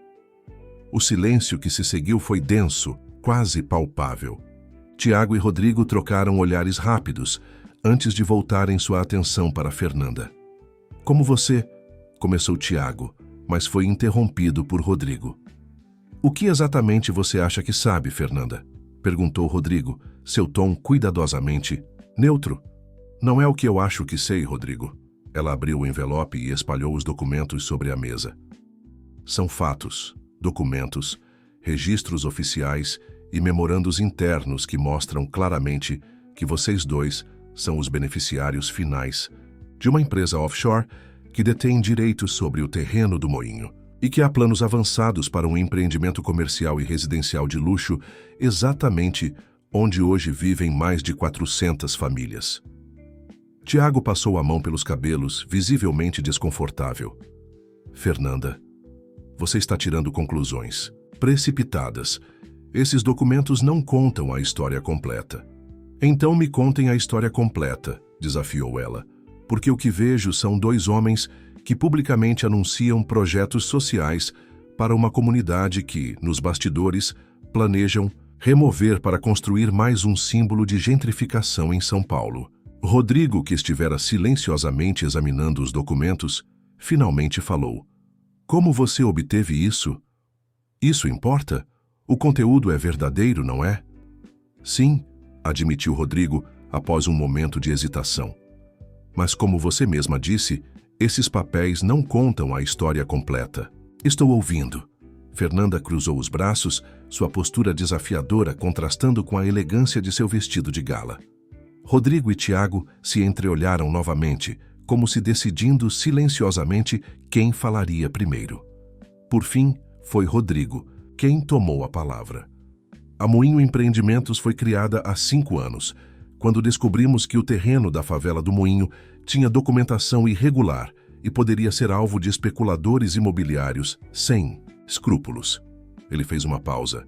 O silêncio que se seguiu foi denso, quase palpável. Tiago e Rodrigo trocaram olhares rápidos, antes de voltarem sua atenção para Fernanda. "Como você?", começou Tiago, mas foi interrompido por Rodrigo. "O que exatamente você acha que sabe, Fernanda?", perguntou Rodrigo, seu tom cuidadosamente neutro. "Não é o que eu acho que sei, Rodrigo." Ela abriu o envelope e espalhou os documentos sobre a mesa. "São fatos, documentos, registros oficiais e memorandos internos que mostram claramente que vocês 2 são os beneficiários finais de uma empresa offshore que detém direitos sobre o terreno do Moinho e que há planos avançados para um empreendimento comercial e residencial de luxo exatamente onde hoje vivem mais de 400 famílias." Tiago passou a mão pelos cabelos, visivelmente desconfortável. "Fernanda, você está tirando conclusões precipitadas. Esses documentos não contam a história completa." "Então me contem a história completa", desafiou ela, "porque o que vejo são 2 homens que publicamente anunciam projetos sociais para uma comunidade que, nos bastidores, planejam remover para construir mais um símbolo de gentrificação em São Paulo." Rodrigo, que estivera silenciosamente examinando os documentos, finalmente falou. "Como você obteve isso? Isso importa? O conteúdo é verdadeiro, não é? Sim, admitiu Rodrigo após um momento de hesitação. Mas como você mesma disse, esses papéis não contam a história completa. Estou ouvindo. Fernanda cruzou os braços, sua postura desafiadora contrastando com a elegância de seu vestido de gala. Rodrigo e Tiago se entreolharam novamente, como se decidindo silenciosamente quem falaria primeiro. Por fim, foi Rodrigo quem tomou a palavra. A Moinho Empreendimentos foi criada há 5 anos, quando descobrimos que o terreno da favela do Moinho tinha documentação irregular e poderia ser alvo de especuladores imobiliários sem escrúpulos. Ele fez uma pausa.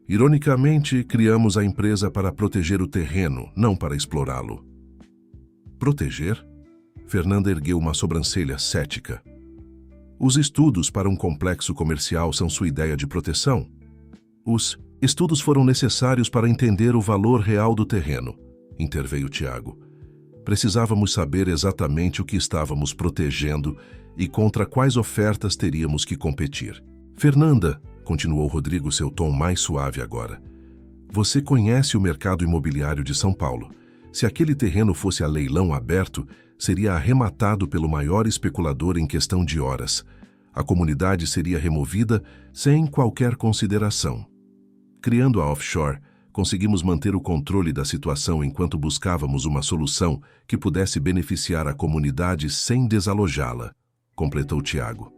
Ironicamente, criamos a empresa para proteger o terreno, não para explorá-lo. Proteger? Fernanda ergueu uma sobrancelha cética. Os estudos para um complexo comercial são sua ideia de proteção? Os estudos foram necessários para entender o valor real do terreno, interveio Tiago. Precisávamos saber exatamente o que estávamos protegendo e contra quais ofertas teríamos que competir. Fernanda, continuou Rodrigo, seu tom mais suave agora, você conhece o mercado imobiliário de São Paulo. Se aquele terreno fosse a leilão aberto, seria arrematado pelo maior especulador em questão de horas. A comunidade seria removida sem qualquer consideração. Criando a Offshore, conseguimos manter o controle da situação enquanto buscávamos uma solução que pudesse beneficiar a comunidade sem desalojá-la, completou Tiago.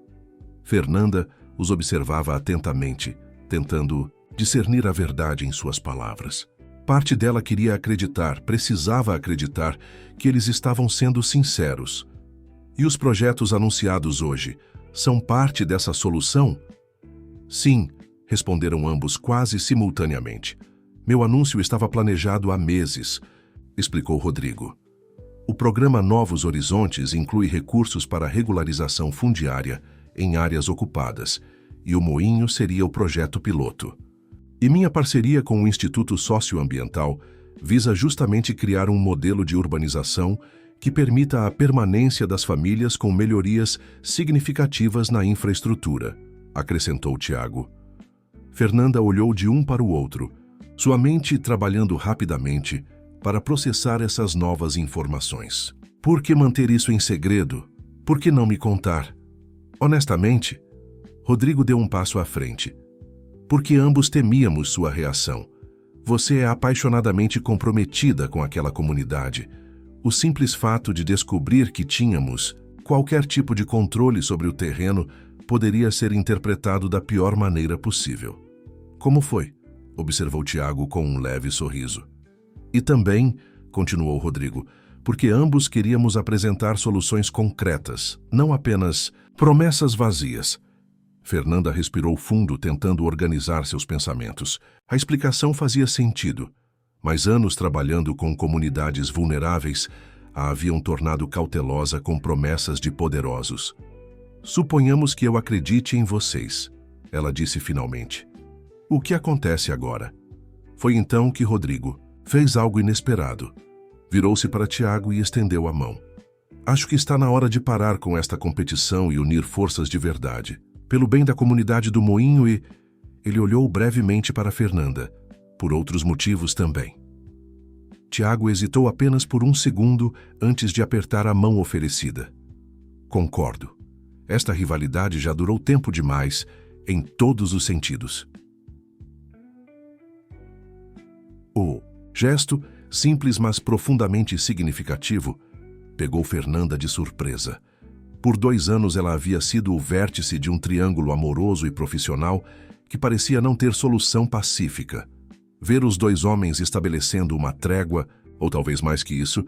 Fernanda os observava atentamente, tentando discernir a verdade em suas palavras. Parte dela queria acreditar, precisava acreditar, que eles estavam sendo sinceros. E os projetos anunciados hoje são parte dessa solução? Sim, responderam ambos quase simultaneamente. Meu anúncio estava planejado há meses, explicou Rodrigo. O programa Novos Horizontes inclui recursos para regularização fundiária em áreas ocupadas, e o Moinho seria o projeto piloto. E minha parceria com o Instituto Socioambiental visa justamente criar um modelo de urbanização que permita a permanência das famílias com melhorias significativas na infraestrutura, acrescentou Tiago. Fernanda olhou de um para o outro, sua mente trabalhando rapidamente para processar essas novas informações. Por que manter isso em segredo? Por que não me contar? Honestamente, Rodrigo deu um passo à frente. Porque ambos temíamos sua reação. Você é apaixonadamente comprometida com aquela comunidade. O simples fato de descobrir que tínhamos qualquer tipo de controle sobre o terreno poderia ser interpretado da pior maneira possível. Como foi? Observou Tiago com um leve sorriso. E também, continuou Rodrigo, porque ambos queríamos apresentar soluções concretas, não apenas promessas vazias. Fernanda respirou fundo, tentando organizar seus pensamentos. A explicação fazia sentido, mas anos trabalhando com comunidades vulneráveis a haviam tornado cautelosa com promessas de poderosos. Suponhamos que eu acredite em vocês, ela disse finalmente. O que acontece agora? Foi então que Rodrigo fez algo inesperado. Virou-se para Tiago e estendeu a mão. Acho que está na hora de parar com esta competição e unir forças de verdade. Pelo bem da comunidade do Moinho e... Ele olhou brevemente para Fernanda, por outros motivos também. Tiago hesitou apenas por um segundo antes de apertar a mão oferecida. Concordo. Esta rivalidade já durou tempo demais, em todos os sentidos. O gesto, simples mas profundamente significativo, pegou Fernanda de surpresa. Por 2 anos ela havia sido o vértice de um triângulo amoroso e profissional que parecia não ter solução pacífica. Ver os 2 homens estabelecendo uma trégua, ou talvez mais que isso,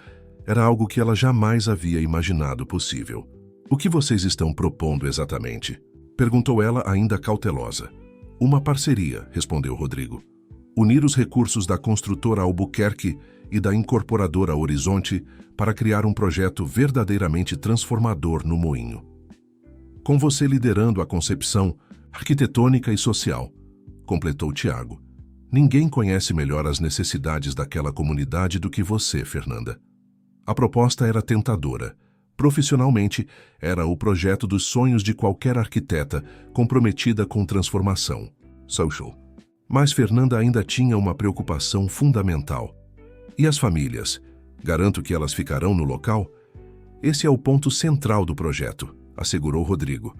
era algo que ela jamais havia imaginado possível. O que vocês estão propondo exatamente? Perguntou ela ainda cautelosa. Uma parceria, respondeu Rodrigo. Unir os recursos da construtora Albuquerque e da incorporadora Horizonte para criar um projeto verdadeiramente transformador no Moinho. Com você liderando a concepção arquitetônica e social, completou Tiago. Ninguém conhece melhor as necessidades daquela comunidade do que você, Fernanda. A proposta era tentadora. Profissionalmente, era o projeto dos sonhos de qualquer arquiteta comprometida com transformação. Social. Mas Fernanda ainda tinha uma preocupação fundamental. E as famílias? Garanto que elas ficarão no local? Esse é o ponto central do projeto, assegurou Rodrigo.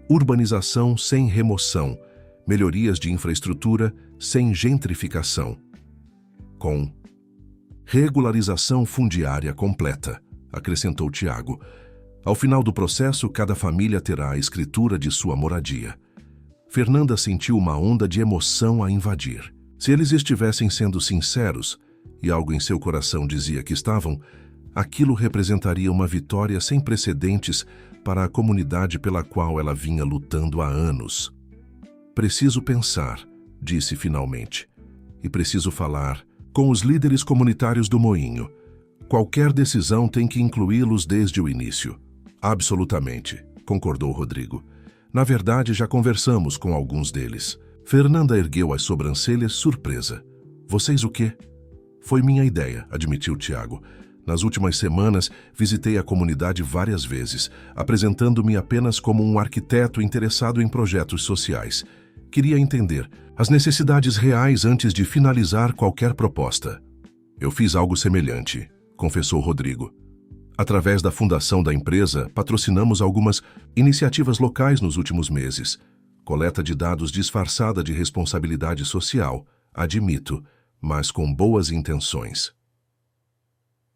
Urbanização sem remoção, melhorias de infraestrutura sem gentrificação. Com regularização fundiária completa, acrescentou Tiago. Ao final do processo, cada família terá a escritura de sua moradia. Fernanda sentiu uma onda de emoção a invadir. Se eles estivessem sendo sinceros, e algo em seu coração dizia que estavam, aquilo representaria uma vitória sem precedentes para a comunidade pela qual ela vinha lutando há anos. Preciso pensar, disse finalmente, e preciso falar com os líderes comunitários do Moinho. Qualquer decisão tem que incluí-los desde o início. Absolutamente, concordou Rodrigo. Na verdade, já conversamos com alguns deles. Fernanda ergueu as sobrancelhas, surpresa. Vocês o quê? Foi minha ideia, admitiu Tiago. Nas últimas semanas, visitei a comunidade várias vezes, apresentando-me apenas como um arquiteto interessado em projetos sociais. Queria entender as necessidades reais antes de finalizar qualquer proposta. Eu fiz algo semelhante, confessou Rodrigo. Através da fundação da empresa, patrocinamos algumas iniciativas locais nos últimos meses. Coleta de dados disfarçada de responsabilidade social, admito, mas com boas intenções.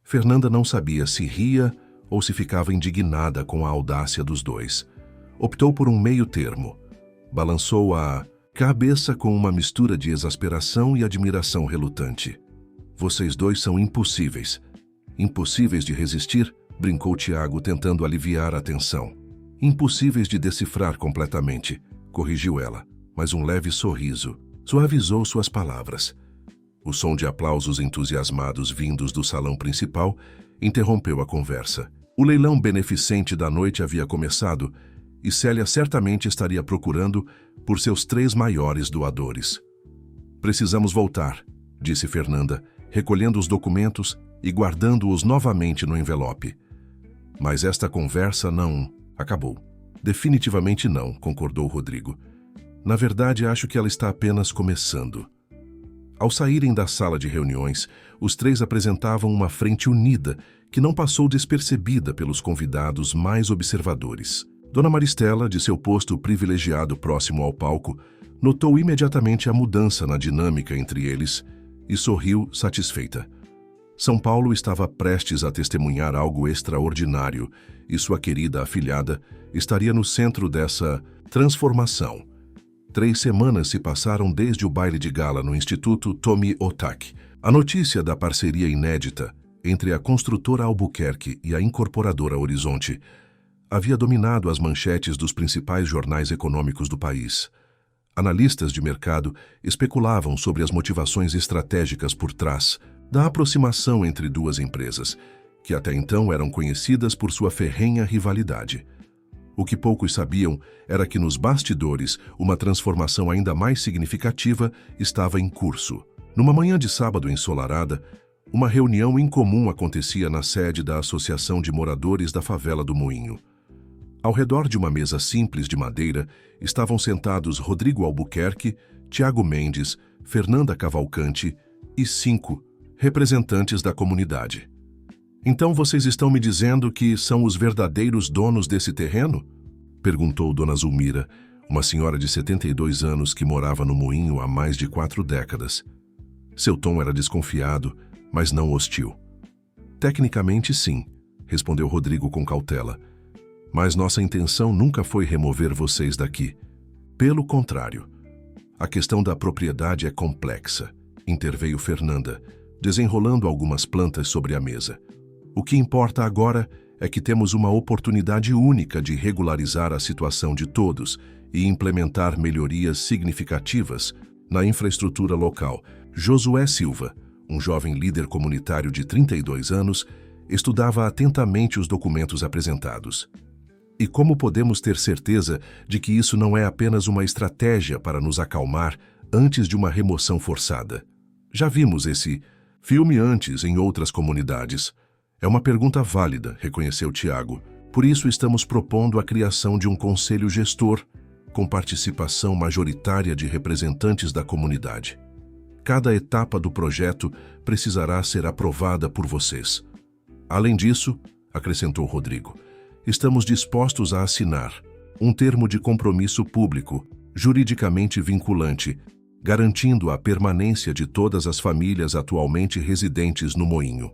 Fernanda não sabia se ria ou se ficava indignada com a audácia dos dois. Optou por um meio termo. Balançou a cabeça com uma mistura de exasperação e admiração relutante. Vocês dois são impossíveis. Impossíveis de resistir, brincou Tiago, tentando aliviar a tensão. Impossíveis de decifrar completamente, corrigiu ela, mas um leve sorriso suavizou suas palavras. O som de aplausos entusiasmados vindos do salão principal interrompeu a conversa. O leilão beneficente da noite havia começado e Célia certamente estaria procurando por seus 3 maiores doadores. Precisamos voltar, disse Fernanda, recolhendo os documentos e guardando-os novamente no envelope. Mas esta conversa não acabou. Definitivamente não, concordou Rodrigo. Na verdade, acho que ela está apenas começando. Ao saírem da sala de reuniões, os 3 apresentavam uma frente unida que não passou despercebida pelos convidados mais observadores. Dona Maristela, de seu posto privilegiado próximo ao palco, notou imediatamente a mudança na dinâmica entre eles e sorriu satisfeita. São Paulo estava prestes a testemunhar algo extraordinário e sua querida afilhada estaria no centro dessa transformação. 3 semanas se passaram desde o baile de gala no Instituto Tomi Otaki. A notícia da parceria inédita entre a construtora Albuquerque e a incorporadora Horizonte havia dominado as manchetes dos principais jornais econômicos do país. Analistas de mercado especulavam sobre as motivações estratégicas por trás da aproximação entre duas empresas, que até então eram conhecidas por sua ferrenha rivalidade. O que poucos sabiam era que nos bastidores uma transformação ainda mais significativa estava em curso. Numa manhã de sábado ensolarada, uma reunião incomum acontecia na sede da Associação de Moradores da Favela do Moinho. Ao redor de uma mesa simples de madeira estavam sentados Rodrigo Albuquerque, Tiago Mendes, Fernanda Cavalcante e 5 representantes da comunidade. Então vocês estão me dizendo que são os verdadeiros donos desse terreno? Perguntou Dona Zulmira, uma senhora de 72 anos que morava no moinho há mais de 4 décadas. Seu tom era desconfiado, mas não hostil. Tecnicamente, sim, respondeu Rodrigo com cautela. Mas nossa intenção nunca foi remover vocês daqui. Pelo contrário. A questão da propriedade é complexa, interveio Fernanda, desenrolando algumas plantas sobre a mesa. O que importa agora é que temos uma oportunidade única de regularizar a situação de todos e implementar melhorias significativas na infraestrutura local. Josué Silva, um jovem líder comunitário de 32 anos, estudava atentamente os documentos apresentados. E como podemos ter certeza de que isso não é apenas uma estratégia para nos acalmar antes de uma remoção forçada? Já vimos esse filme antes em outras comunidades. É uma pergunta válida, reconheceu Tiago. Por isso estamos propondo a criação de um conselho gestor, com participação majoritária de representantes da comunidade. Cada etapa do projeto precisará ser aprovada por vocês. Além disso, acrescentou Rodrigo, estamos dispostos a assinar um termo de compromisso público, juridicamente vinculante, garantindo a permanência de todas as famílias atualmente residentes no moinho.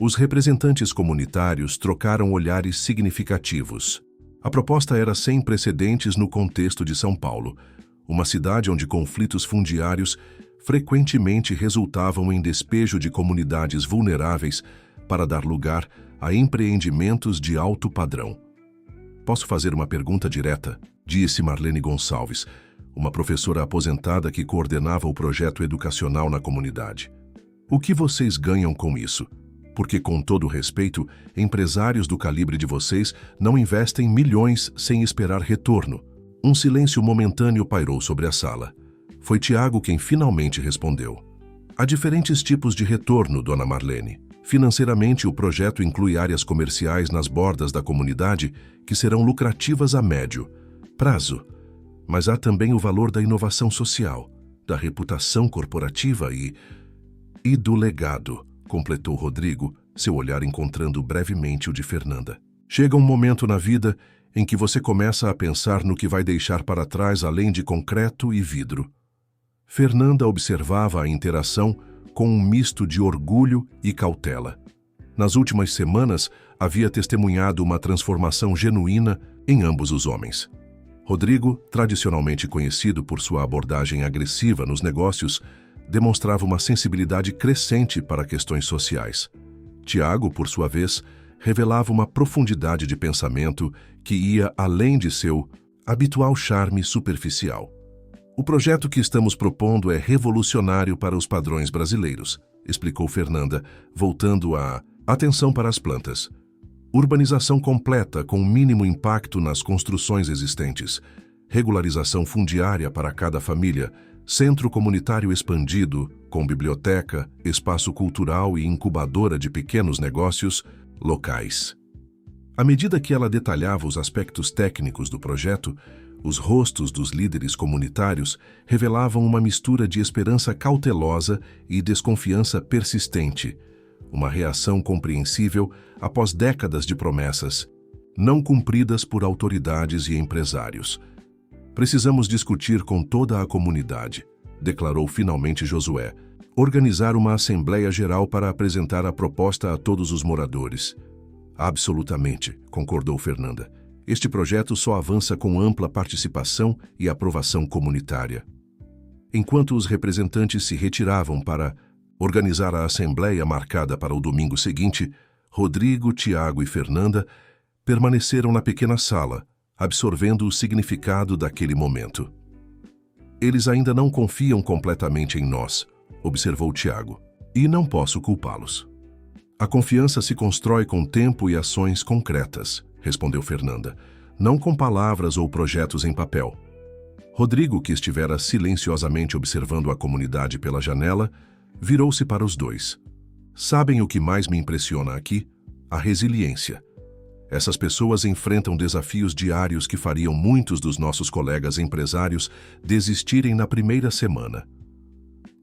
Os representantes comunitários trocaram olhares significativos. A proposta era sem precedentes no contexto de São Paulo, uma cidade onde conflitos fundiários frequentemente resultavam em despejo de comunidades vulneráveis para dar lugar a empreendimentos de alto padrão. Posso fazer uma pergunta direta? Disse Marlene Gonçalves, uma professora aposentada que coordenava o projeto educacional na comunidade. O que vocês ganham com isso? Porque, com todo respeito, empresários do calibre de vocês não investem milhões sem esperar retorno. Um silêncio momentâneo pairou sobre a sala. Foi Tiago quem finalmente respondeu. Há diferentes tipos de retorno, dona Marlene. Financeiramente, o projeto inclui áreas comerciais nas bordas da comunidade que serão lucrativas a médio prazo. Mas há também o valor da inovação social, da reputação corporativa e do legado, completou Rodrigo, seu olhar encontrando brevemente o de Fernanda. Chega um momento na vida em que você começa a pensar no que vai deixar para trás além de concreto e vidro. Fernanda observava a interação com um misto de orgulho e cautela. Nas últimas semanas, havia testemunhado uma transformação genuína em ambos os homens. Rodrigo, tradicionalmente conhecido por sua abordagem agressiva nos negócios, demonstrava uma sensibilidade crescente para questões sociais. Tiago, por sua vez, revelava uma profundidade de pensamento que ia além de seu habitual charme superficial. O projeto que estamos propondo é revolucionário para os padrões brasileiros, explicou Fernanda, voltando a atenção para as plantas. Urbanização completa com mínimo impacto nas construções existentes, regularização fundiária para cada família, centro comunitário expandido, com biblioteca, espaço cultural e incubadora de pequenos negócios locais. À medida que ela detalhava os aspectos técnicos do projeto, os rostos dos líderes comunitários revelavam uma mistura de esperança cautelosa e desconfiança persistente, uma reação compreensível após décadas de promessas, não cumpridas por autoridades e empresários. Precisamos discutir com toda a comunidade, declarou finalmente Josué, organizar uma Assembleia Geral para apresentar a proposta a todos os moradores. Absolutamente, concordou Fernanda. Este projeto só avança com ampla participação e aprovação comunitária. Enquanto os representantes se retiravam para organizar a assembleia marcada para o domingo seguinte, Rodrigo, Tiago e Fernanda permaneceram na pequena sala, absorvendo o significado daquele momento. Eles ainda não confiam completamente em nós, observou Tiago, e não posso culpá-los. A confiança se constrói com tempo e ações concretas, respondeu Fernanda, não com palavras ou projetos em papel. Rodrigo, que estivera silenciosamente observando a comunidade pela janela, virou-se para os dois. Sabem o que mais me impressiona aqui? A resiliência. Essas pessoas enfrentam desafios diários que fariam muitos dos nossos colegas empresários desistirem na primeira semana.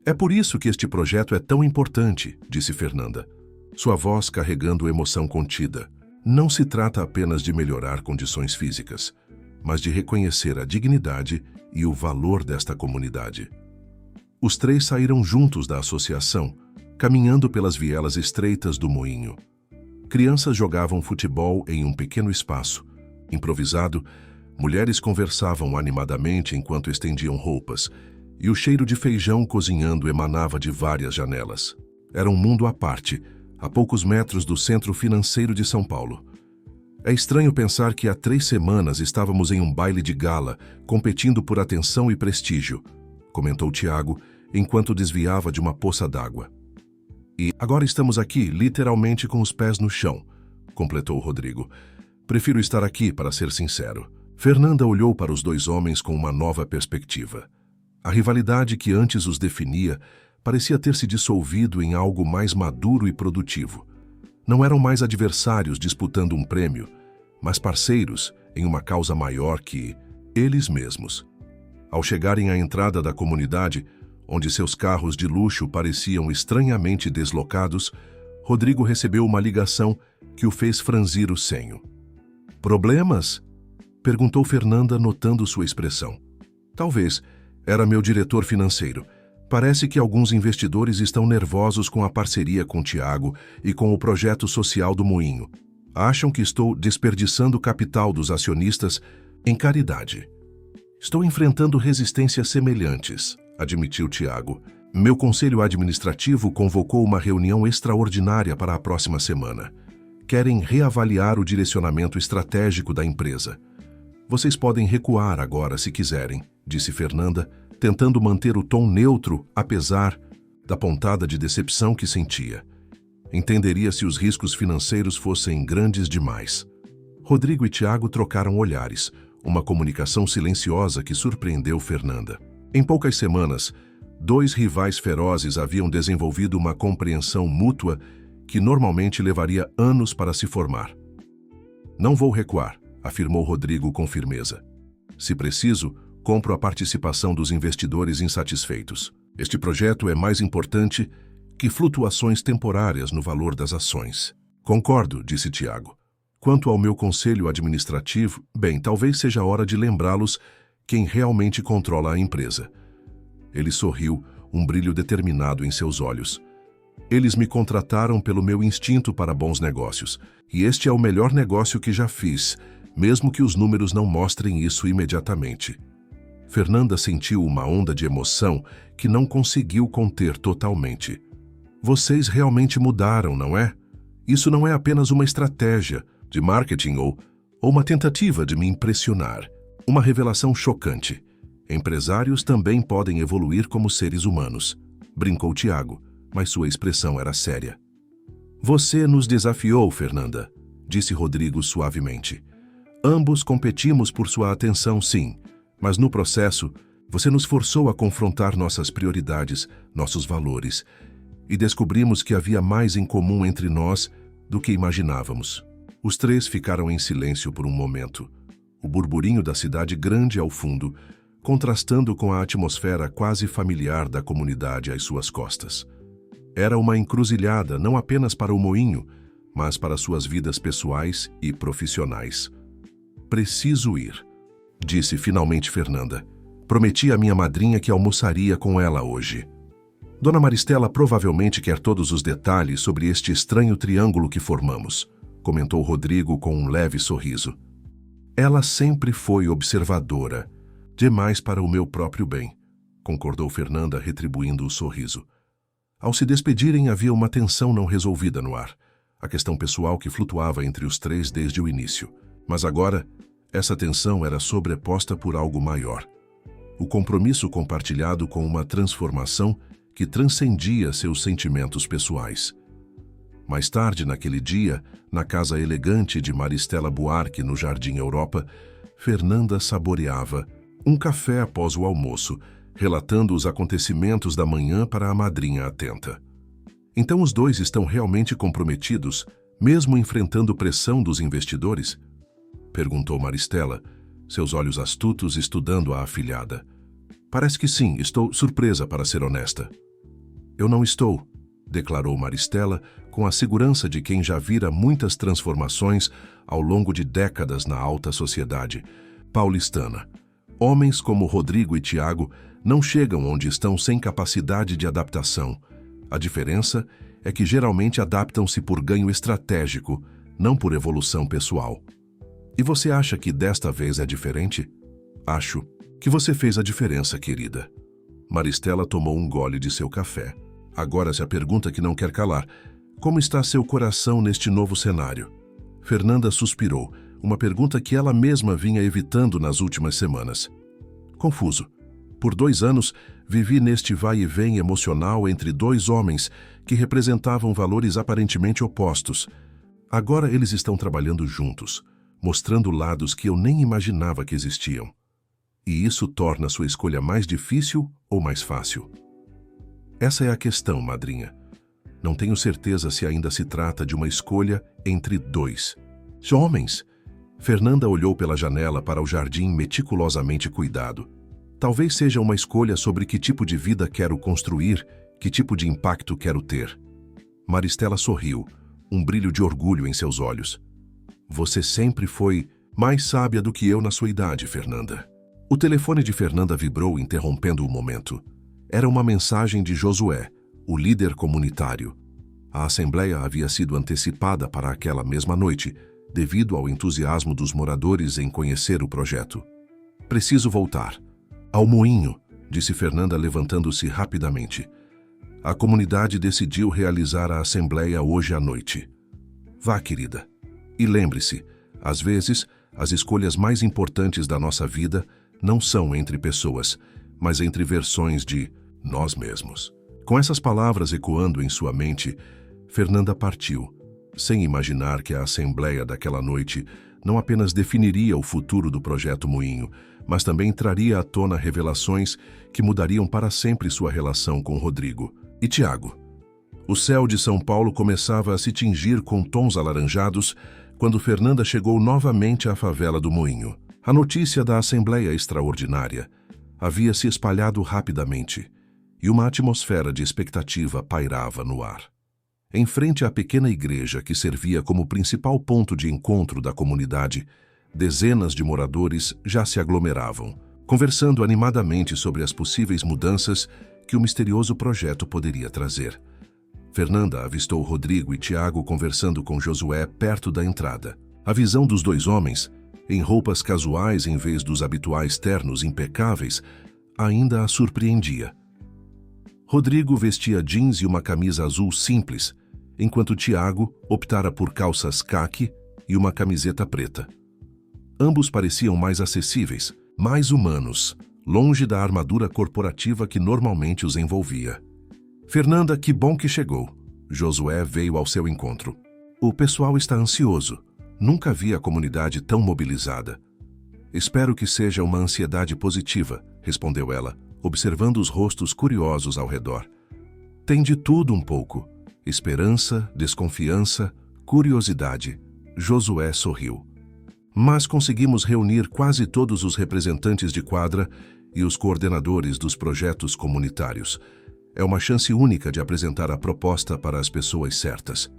É por isso que este projeto é tão importante, disse Fernanda, sua voz carregando emoção contida. Não se trata apenas de melhorar condições físicas, mas de reconhecer a dignidade e o valor desta comunidade. Os três saíram juntos da associação, caminhando pelas vielas estreitas do moinho. Crianças jogavam futebol em um pequeno espaço. Improvisado, mulheres conversavam animadamente enquanto estendiam roupas, e o cheiro de feijão cozinhando emanava de várias janelas. Era um mundo à parte, a poucos metros do centro financeiro de São Paulo. É estranho pensar que há 3 semanas estávamos em um baile de gala, competindo por atenção e prestígio, comentou Tiago, enquanto desviava de uma poça d'água. E agora estamos aqui, literalmente com os pés no chão, completou Rodrigo. Prefiro estar aqui, para ser sincero. Fernanda olhou para os dois homens com uma nova perspectiva. A rivalidade que antes os definia parecia ter se dissolvido em algo mais maduro e produtivo. Não eram mais adversários disputando um prêmio, mas parceiros em uma causa maior que Eles mesmos. Ao chegarem à entrada da comunidade, onde seus carros de luxo pareciam estranhamente deslocados, Rodrigo recebeu uma ligação que o fez franzir o senho. "Problemas?" perguntou Fernanda, notando sua expressão. "Talvez. Era meu diretor financeiro. Parece que alguns investidores estão nervosos com a parceria com Tiago e com o projeto social do Moinho. Acham que estou desperdiçando o capital dos acionistas em caridade." "Estou enfrentando resistências semelhantes", admitiu Tiago. "Meu conselho administrativo convocou uma reunião extraordinária para a próxima semana. Querem reavaliar o direcionamento estratégico da empresa. Vocês podem recuar agora se quiserem", disse Fernanda, tentando manter o tom neutro apesar da pontada de decepção que sentia. Entenderia se os riscos financeiros fossem grandes demais. Rodrigo e Tiago trocaram olhares, uma comunicação silenciosa que surpreendeu Fernanda. Em poucas semanas, dois rivais ferozes haviam desenvolvido uma compreensão mútua que normalmente levaria anos para se formar. "Não vou recuar", afirmou Rodrigo com firmeza. "Se preciso, compro a participação dos investidores insatisfeitos. Este projeto é mais importante que flutuações temporárias no valor das ações." "Concordo", disse Tiago. "Quanto ao meu conselho administrativo, bem, talvez seja a hora de lembrá-los quem realmente controla a empresa." Ele sorriu, um brilho determinado em seus olhos. "Eles me contrataram pelo meu instinto para bons negócios, e este é o melhor negócio que já fiz, mesmo que os números não mostrem isso imediatamente." Fernanda sentiu uma onda de emoção que não conseguiu conter totalmente. "Vocês realmente mudaram, não é? Isso não é apenas uma estratégia de marketing ou uma tentativa de me impressionar. Uma revelação chocante. Empresários também podem evoluir como seres humanos", brincou Tiago, mas sua expressão era séria. "Você nos desafiou, Fernanda", disse Rodrigo suavemente. "Ambos competimos por sua atenção, sim, mas no processo, você nos forçou a confrontar nossas prioridades, nossos valores, e descobrimos que havia mais em comum entre nós do que imaginávamos." Os três ficaram em silêncio por um momento. O burburinho da cidade grande ao fundo, contrastando com a atmosfera quase familiar da comunidade às suas costas. Era uma encruzilhada não apenas para o Moinho, mas para suas vidas pessoais e profissionais. "Preciso ir", disse finalmente Fernanda. "Prometi à minha madrinha que almoçaria com ela hoje." "Dona Maristela provavelmente quer todos os detalhes sobre este estranho triângulo que formamos", comentou Rodrigo com um leve sorriso. "Ela sempre foi observadora, demais para o meu próprio bem", concordou Fernanda, retribuindo o sorriso. Ao se despedirem, havia uma tensão não resolvida no ar, a questão pessoal que flutuava entre os três desde o início. Mas agora, essa tensão era sobreposta por algo maior. O compromisso compartilhado com uma transformação que transcendia seus sentimentos pessoais. Mais tarde naquele dia, na casa elegante de Maristela Buarque, no Jardim Europa, Fernanda saboreava um café após o almoço, relatando os acontecimentos da manhã para a madrinha atenta. "Então os dois estão realmente comprometidos, mesmo enfrentando pressão dos investidores?" perguntou Maristela, seus olhos astutos estudando a afilhada. "Parece que sim, estou surpresa, para ser honesta." "Eu não estou", declarou Maristela, com a segurança de quem já vira muitas transformações ao longo de décadas na alta sociedade paulistana. Homens como Rodrigo e Tiago não chegam onde estão sem capacidade de adaptação. A diferença é que geralmente adaptam-se por ganho estratégico, não por evolução pessoal. "E você acha que desta vez é diferente?" "Acho que você fez a diferença, querida." Maristela tomou um gole de seu café. Agora-se a pergunta que não quer calar: como está seu coração neste novo cenário? Fernanda suspirou, uma pergunta que ela mesma vinha evitando nas últimas semanas. "Confuso. Por 2 anos, vivi neste vai e vem emocional entre dois homens que representavam valores aparentemente opostos. Agora eles estão trabalhando juntos, mostrando lados que eu nem imaginava que existiam. E isso torna sua escolha mais difícil ou mais fácil?" "Essa é a questão, madrinha. Não tenho certeza se ainda se trata de uma escolha entre dois homens. Fernanda olhou pela janela para o jardim meticulosamente cuidado. Talvez seja uma escolha sobre que tipo de vida quero construir, que tipo de impacto quero ter. Maristela sorriu, um brilho de orgulho em seus olhos. Você sempre foi mais sábia do que eu na sua idade, Fernanda. O telefone de Fernanda vibrou, interrompendo o momento. Era uma mensagem de Josué, o líder comunitário. A assembleia havia sido antecipada para aquela mesma noite, devido ao entusiasmo dos moradores em conhecer o projeto. Preciso voltar. Ao moinho, disse Fernanda, levantando-se rapidamente. A comunidade decidiu realizar a assembleia hoje à noite. Vá, querida. E lembre-se, às vezes, as escolhas mais importantes da nossa vida não são entre pessoas, mas entre versões de nós mesmos. Com essas palavras ecoando em sua mente, Fernanda partiu, sem imaginar que a assembleia daquela noite não apenas definiria o futuro do Projeto Moinho, mas também traria à tona revelações que mudariam para sempre sua relação com Rodrigo e Tiago. O céu de São Paulo começava a se tingir com tons alaranjados quando Fernanda chegou novamente à favela do Moinho. A notícia da Assembleia Extraordinária havia se espalhado rapidamente e uma atmosfera de expectativa pairava no ar. Em frente à pequena igreja que servia como principal ponto de encontro da comunidade, dezenas de moradores já se aglomeravam, conversando animadamente sobre as possíveis mudanças que o misterioso projeto poderia trazer. Fernanda avistou Rodrigo e Tiago conversando com Josué perto da entrada. A visão dos dois homens, em roupas casuais em vez dos habituais ternos impecáveis, ainda a surpreendia. Rodrigo vestia jeans e uma camisa azul simples, enquanto Tiago optara por calças caqui e uma camiseta preta. Ambos pareciam mais acessíveis, mais humanos, longe da armadura corporativa que normalmente os envolvia. Fernanda, que bom que chegou. Josué veio ao seu encontro. O pessoal está ansioso. Nunca vi a comunidade tão mobilizada. Espero que seja uma ansiedade positiva, respondeu ela, observando os rostos curiosos ao redor. Tem de tudo um pouco. Esperança, desconfiança, curiosidade. Josué sorriu. Mas conseguimos reunir quase todos os representantes de quadra e os coordenadores dos projetos comunitários. É uma chance única de apresentar a proposta para as pessoas certas.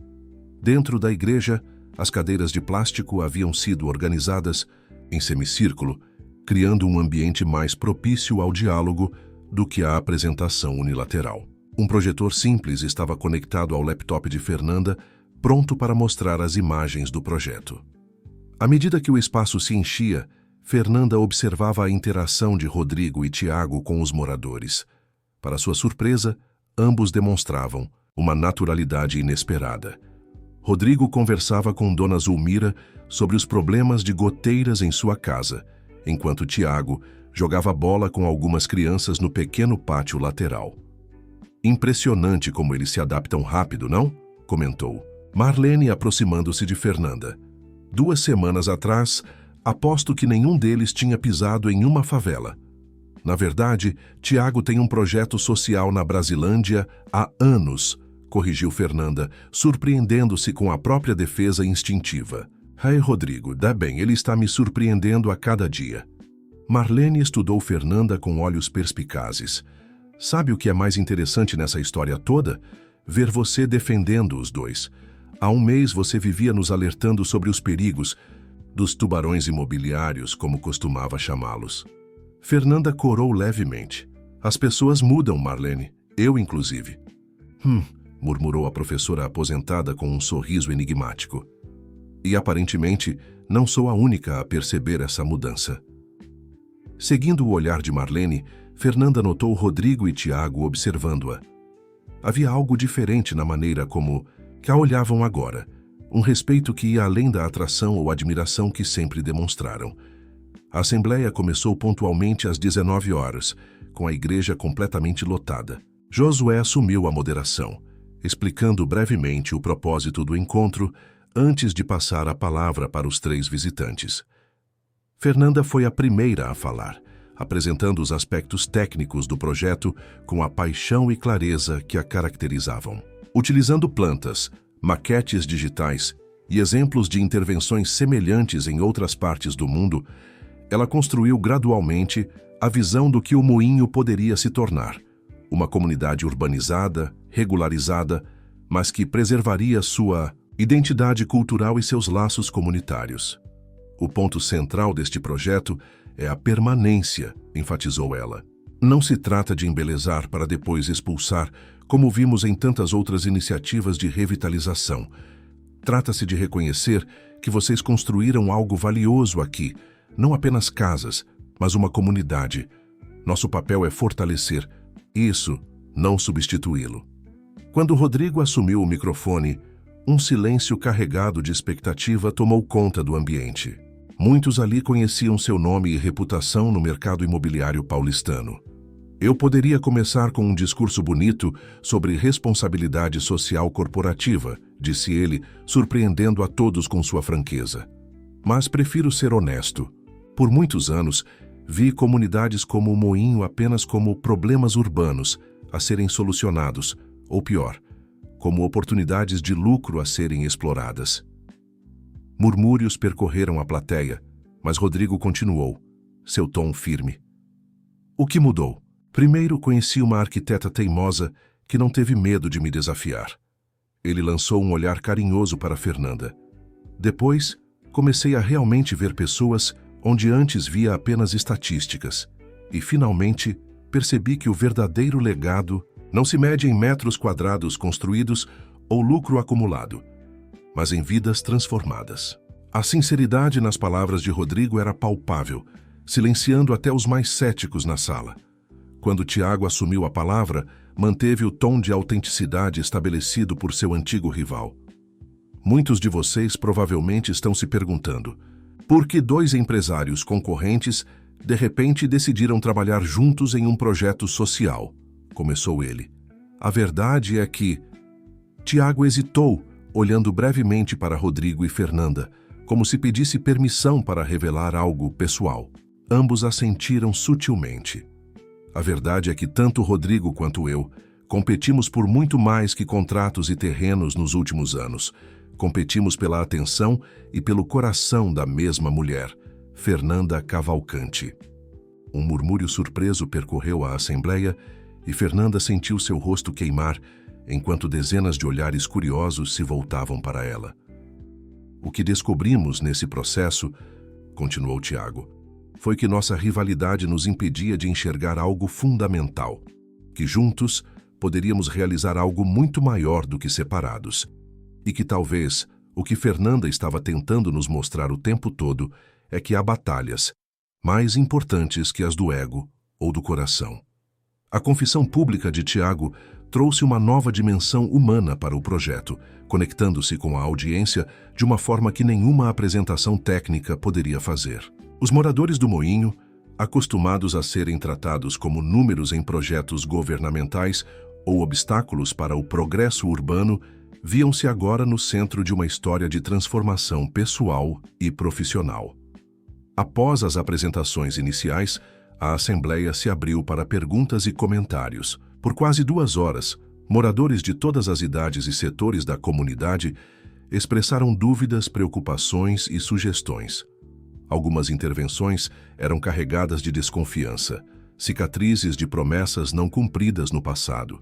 Dentro da igreja, as cadeiras de plástico haviam sido organizadas em semicírculo, criando um ambiente mais propício ao diálogo do que à apresentação unilateral. Um projetor simples estava conectado ao laptop de Fernanda, pronto para mostrar as imagens do projeto. À medida que o espaço se enchia, Fernanda observava a interação de Rodrigo e Tiago com os moradores. Para sua surpresa, ambos demonstravam uma naturalidade inesperada. Rodrigo conversava com Dona Zulmira sobre os problemas de goteiras em sua casa, enquanto Tiago jogava bola com algumas crianças no pequeno pátio lateral. Impressionante como eles se adaptam rápido, não? Comentou Marlene, aproximando-se de Fernanda. 2 semanas atrás, aposto que nenhum deles tinha pisado em uma favela. Na verdade, Tiago tem um projeto social na Brasilândia há anos, corrigiu Fernanda, surpreendendo-se com a própria defesa instintiva. Ai, Rodrigo, dá bem, ele está me surpreendendo a cada dia. Marlene estudou Fernanda com olhos perspicazes. Sabe o que é mais interessante nessa história toda? Ver você defendendo os dois. Há um mês você vivia nos alertando sobre os perigos dos tubarões imobiliários, como costumava chamá-los. Fernanda corou levemente. As pessoas mudam, Marlene. Eu, inclusive. Murmurou a professora aposentada com um sorriso enigmático. E aparentemente, não sou a única a perceber essa mudança. Seguindo o olhar de Marlene, Fernanda notou Rodrigo e Tiago observando-a. Havia algo diferente na maneira como que a olhavam agora, um respeito que ia além da atração ou admiração que sempre demonstraram. A assembleia começou pontualmente às 19 horas, com a igreja completamente lotada. Josué assumiu a moderação, explicando brevemente o propósito do encontro antes de passar a palavra para os 3 visitantes. Fernanda foi a primeira a falar, apresentando os aspectos técnicos do projeto com a paixão e clareza que a caracterizavam. Utilizando plantas, maquetes digitais e exemplos de intervenções semelhantes em outras partes do mundo, ela construiu gradualmente a visão do que o moinho poderia se tornar: uma comunidade urbanizada, regularizada, mas que preservaria sua identidade cultural e seus laços comunitários. O ponto central deste projeto é a permanência, enfatizou ela. Não se trata de embelezar para depois expulsar, como vimos em tantas outras iniciativas de revitalização. Trata-se de reconhecer que vocês construíram algo valioso aqui, não apenas casas, mas uma comunidade. Nosso papel é fortalecer isso, não substituí-lo. Quando Rodrigo assumiu o microfone, um silêncio carregado de expectativa tomou conta do ambiente. Muitos ali conheciam seu nome e reputação no mercado imobiliário paulistano. Eu poderia começar com um discurso bonito sobre responsabilidade social corporativa, disse ele, surpreendendo a todos com sua franqueza. Mas prefiro ser honesto. Por muitos anos, vi comunidades como o Moinho apenas como problemas urbanos a serem solucionados, ou pior, como oportunidades de lucro a serem exploradas. Murmúrios percorreram a plateia, mas Rodrigo continuou, seu tom firme. O que mudou? Primeiro conheci uma arquiteta teimosa que não teve medo de me desafiar. Ele lançou um olhar carinhoso para Fernanda. Depois, comecei a realmente ver pessoas onde antes via apenas estatísticas. E, finalmente, percebi que o verdadeiro legado não se mede em metros quadrados construídos ou lucro acumulado, mas em vidas transformadas. A sinceridade nas palavras de Rodrigo era palpável, silenciando até os mais céticos na sala. Quando Tiago assumiu a palavra, manteve o tom de autenticidade estabelecido por seu antigo rival. Muitos de vocês provavelmente estão se perguntando: por que dois empresários concorrentes de repente decidiram trabalhar juntos em um projeto social? Começou ele. A verdade é que... Tiago hesitou, olhando brevemente para Rodrigo e Fernanda, como se pedisse permissão para revelar algo pessoal. Ambos assentiram sutilmente. A verdade é que tanto Rodrigo quanto eu competimos por muito mais que contratos e terrenos nos últimos anos. Competimos pela atenção e pelo coração da mesma mulher, Fernanda Cavalcante. Um murmúrio surpreso percorreu a assembleia e Fernanda sentiu seu rosto queimar enquanto dezenas de olhares curiosos se voltavam para ela. O que descobrimos nesse processo, continuou Tiago, foi que nossa rivalidade nos impedia de enxergar algo fundamental, que juntos poderíamos realizar algo muito maior do que separados, e que talvez o que Fernanda estava tentando nos mostrar o tempo todo é que há batalhas mais importantes que as do ego ou do coração. A confissão pública de Tiago trouxe uma nova dimensão humana para o projeto, conectando-se com a audiência de uma forma que nenhuma apresentação técnica poderia fazer. Os moradores do Moinho, acostumados a serem tratados como números em projetos governamentais ou obstáculos para o progresso urbano, viam-se agora no centro de uma história de transformação pessoal e profissional. Após as apresentações iniciais, a Assembleia se abriu para perguntas e comentários. Por quase 2 horas, moradores de todas as idades e setores da comunidade expressaram dúvidas, preocupações e sugestões. Algumas intervenções eram carregadas de desconfiança, cicatrizes de promessas não cumpridas no passado.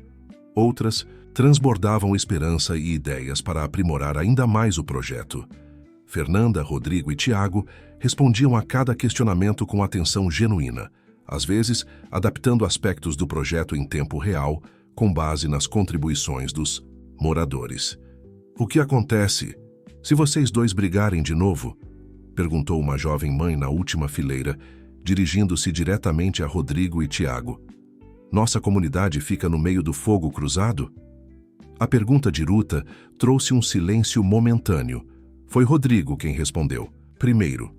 Outras transbordavam esperança e ideias para aprimorar ainda mais o projeto. Fernanda, Rodrigo e Tiago respondiam a cada questionamento com atenção genuína, às vezes adaptando aspectos do projeto em tempo real, com base nas contribuições dos moradores. O que acontece se vocês dois brigarem de novo? Perguntou uma jovem mãe na última fileira, dirigindo-se diretamente a Rodrigo e Tiago. Nossa comunidade fica no meio do fogo cruzado? A pergunta de Ruta trouxe um silêncio momentâneo. Foi Rodrigo quem respondeu. Primeiro,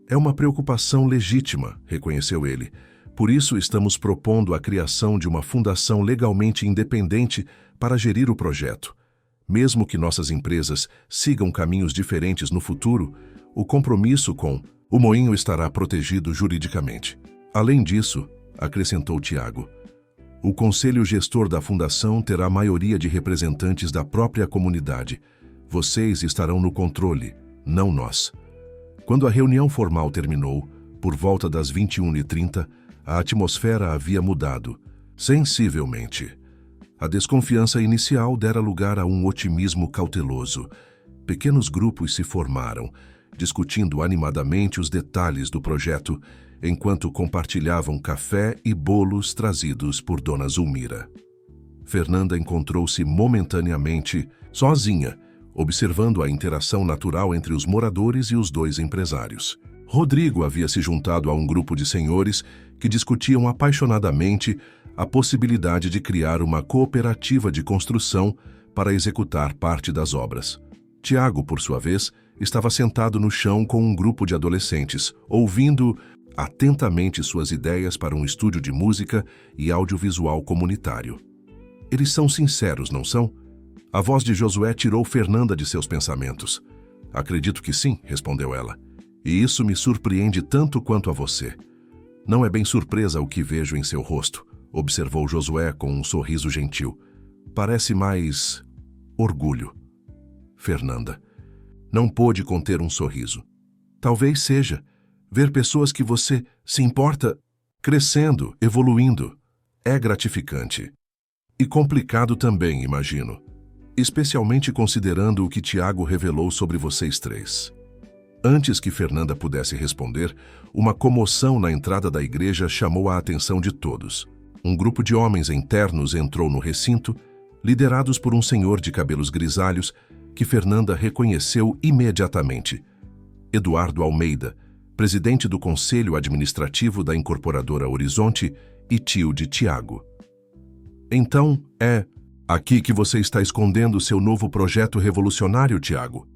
é uma preocupação legítima, reconheceu ele. Por isso estamos propondo a criação de uma fundação legalmente independente para gerir o projeto. Mesmo que nossas empresas sigam caminhos diferentes no futuro, o compromisso com o Moinho estará protegido juridicamente. Além disso, acrescentou Tiago, o conselho gestor da fundação terá maioria de representantes da própria comunidade. Vocês estarão no controle, não nós. Quando a reunião formal terminou, por volta das 21h30, a atmosfera havia mudado, sensivelmente. A desconfiança inicial dera lugar a um otimismo cauteloso. Pequenos grupos se formaram, discutindo animadamente os detalhes do projeto, enquanto compartilhavam café e bolos trazidos por Dona Zulmira. Fernanda encontrou-se momentaneamente sozinha, observando a interação natural entre os moradores e os dois empresários. Rodrigo havia se juntado a um grupo de senhores que discutiam apaixonadamente a possibilidade de criar uma cooperativa de construção para executar parte das obras. Tiago, por sua vez, estava sentado no chão com um grupo de adolescentes, ouvindo atentamente suas ideias para um estúdio de música e audiovisual comunitário. Eles são sinceros, não são? A voz de Josué tirou Fernanda de seus pensamentos. Acredito que sim, respondeu ela. E isso me surpreende tanto quanto a você. Não é bem surpresa o que vejo em seu rosto, observou Josué com um sorriso gentil. Parece mais orgulho. Fernanda não pôde conter um sorriso. Talvez seja ver pessoas que você se importa crescendo, evoluindo. É gratificante. E complicado também, imagino. Especialmente considerando o que Tiago revelou sobre vocês três. Antes que Fernanda pudesse responder, uma comoção na entrada da igreja chamou a atenção de todos. Um grupo de homens em ternos entrou no recinto, liderados por um senhor de cabelos grisalhos, que Fernanda reconheceu imediatamente. Eduardo Almeida, presidente do Conselho Administrativo da Incorporadora Horizonte e tio de Tiago. Então, é aqui que você está escondendo seu novo projeto revolucionário, Tiago?